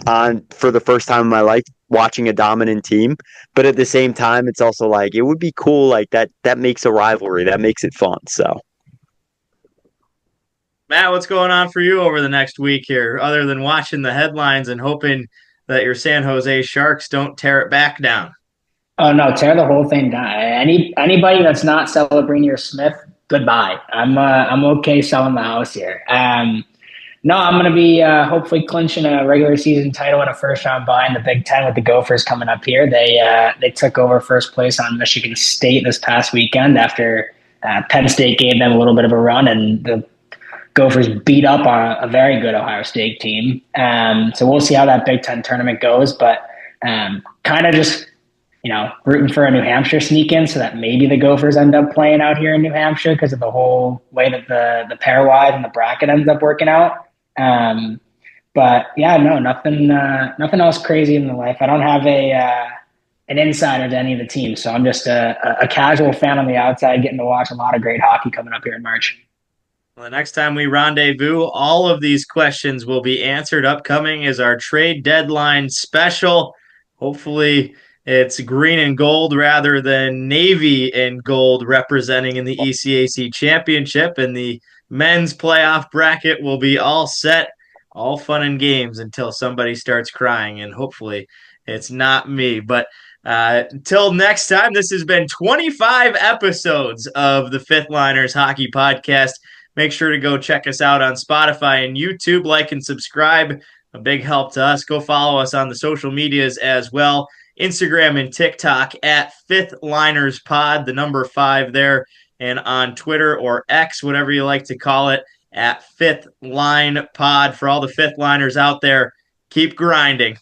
on for the first time in my life watching a dominant team, but at the same time, it's also like it would be cool. Like that makes a rivalry, that makes it fun. So. Matt, what's going on for you over the next week here, other than watching the headlines and hoping that your San Jose Sharks don't tear it back down? Oh no, tear the whole thing down. Anybody that's not Celebrinier Smith, goodbye. I'm okay selling the house here. No, I'm going to be hopefully clinching a regular season title and a first round bye in the Big Ten with the Gophers coming up here. They took over first place on Michigan State this past weekend after Penn State gave them a little bit of a run, and the Gophers beat up on a very good Ohio State team. So we'll see how that Big Ten tournament goes, but kind of just, rooting for a New Hampshire sneak in so that maybe the Gophers end up playing out here in New Hampshire because of the whole way that the pairwise and the bracket ends up working out. But yeah, no, nothing else crazy in the life. I don't have an insider to any of the teams, so I'm just a casual fan on the outside getting to watch a lot of great hockey coming up here in March. Well, the next time we rendezvous, all of these questions will be answered. Upcoming is our trade deadline special. Hopefully it's green and gold rather than navy and gold representing in the ECAC championship, and the men's playoff bracket will be all set, all fun and games until somebody starts crying, and hopefully it's not me. But until next time, this has been 25 episodes of the Fifth Liners Hockey Podcast. Make sure to go check us out on Spotify and YouTube. Like and subscribe. A big help to us. Go follow us on the social medias as well. Instagram and TikTok at Fifth Liners Pod, the number 5 there. And on Twitter or X, whatever you like to call it, at Fifth Line Pod. For all the Fifth Liners out there, keep grinding.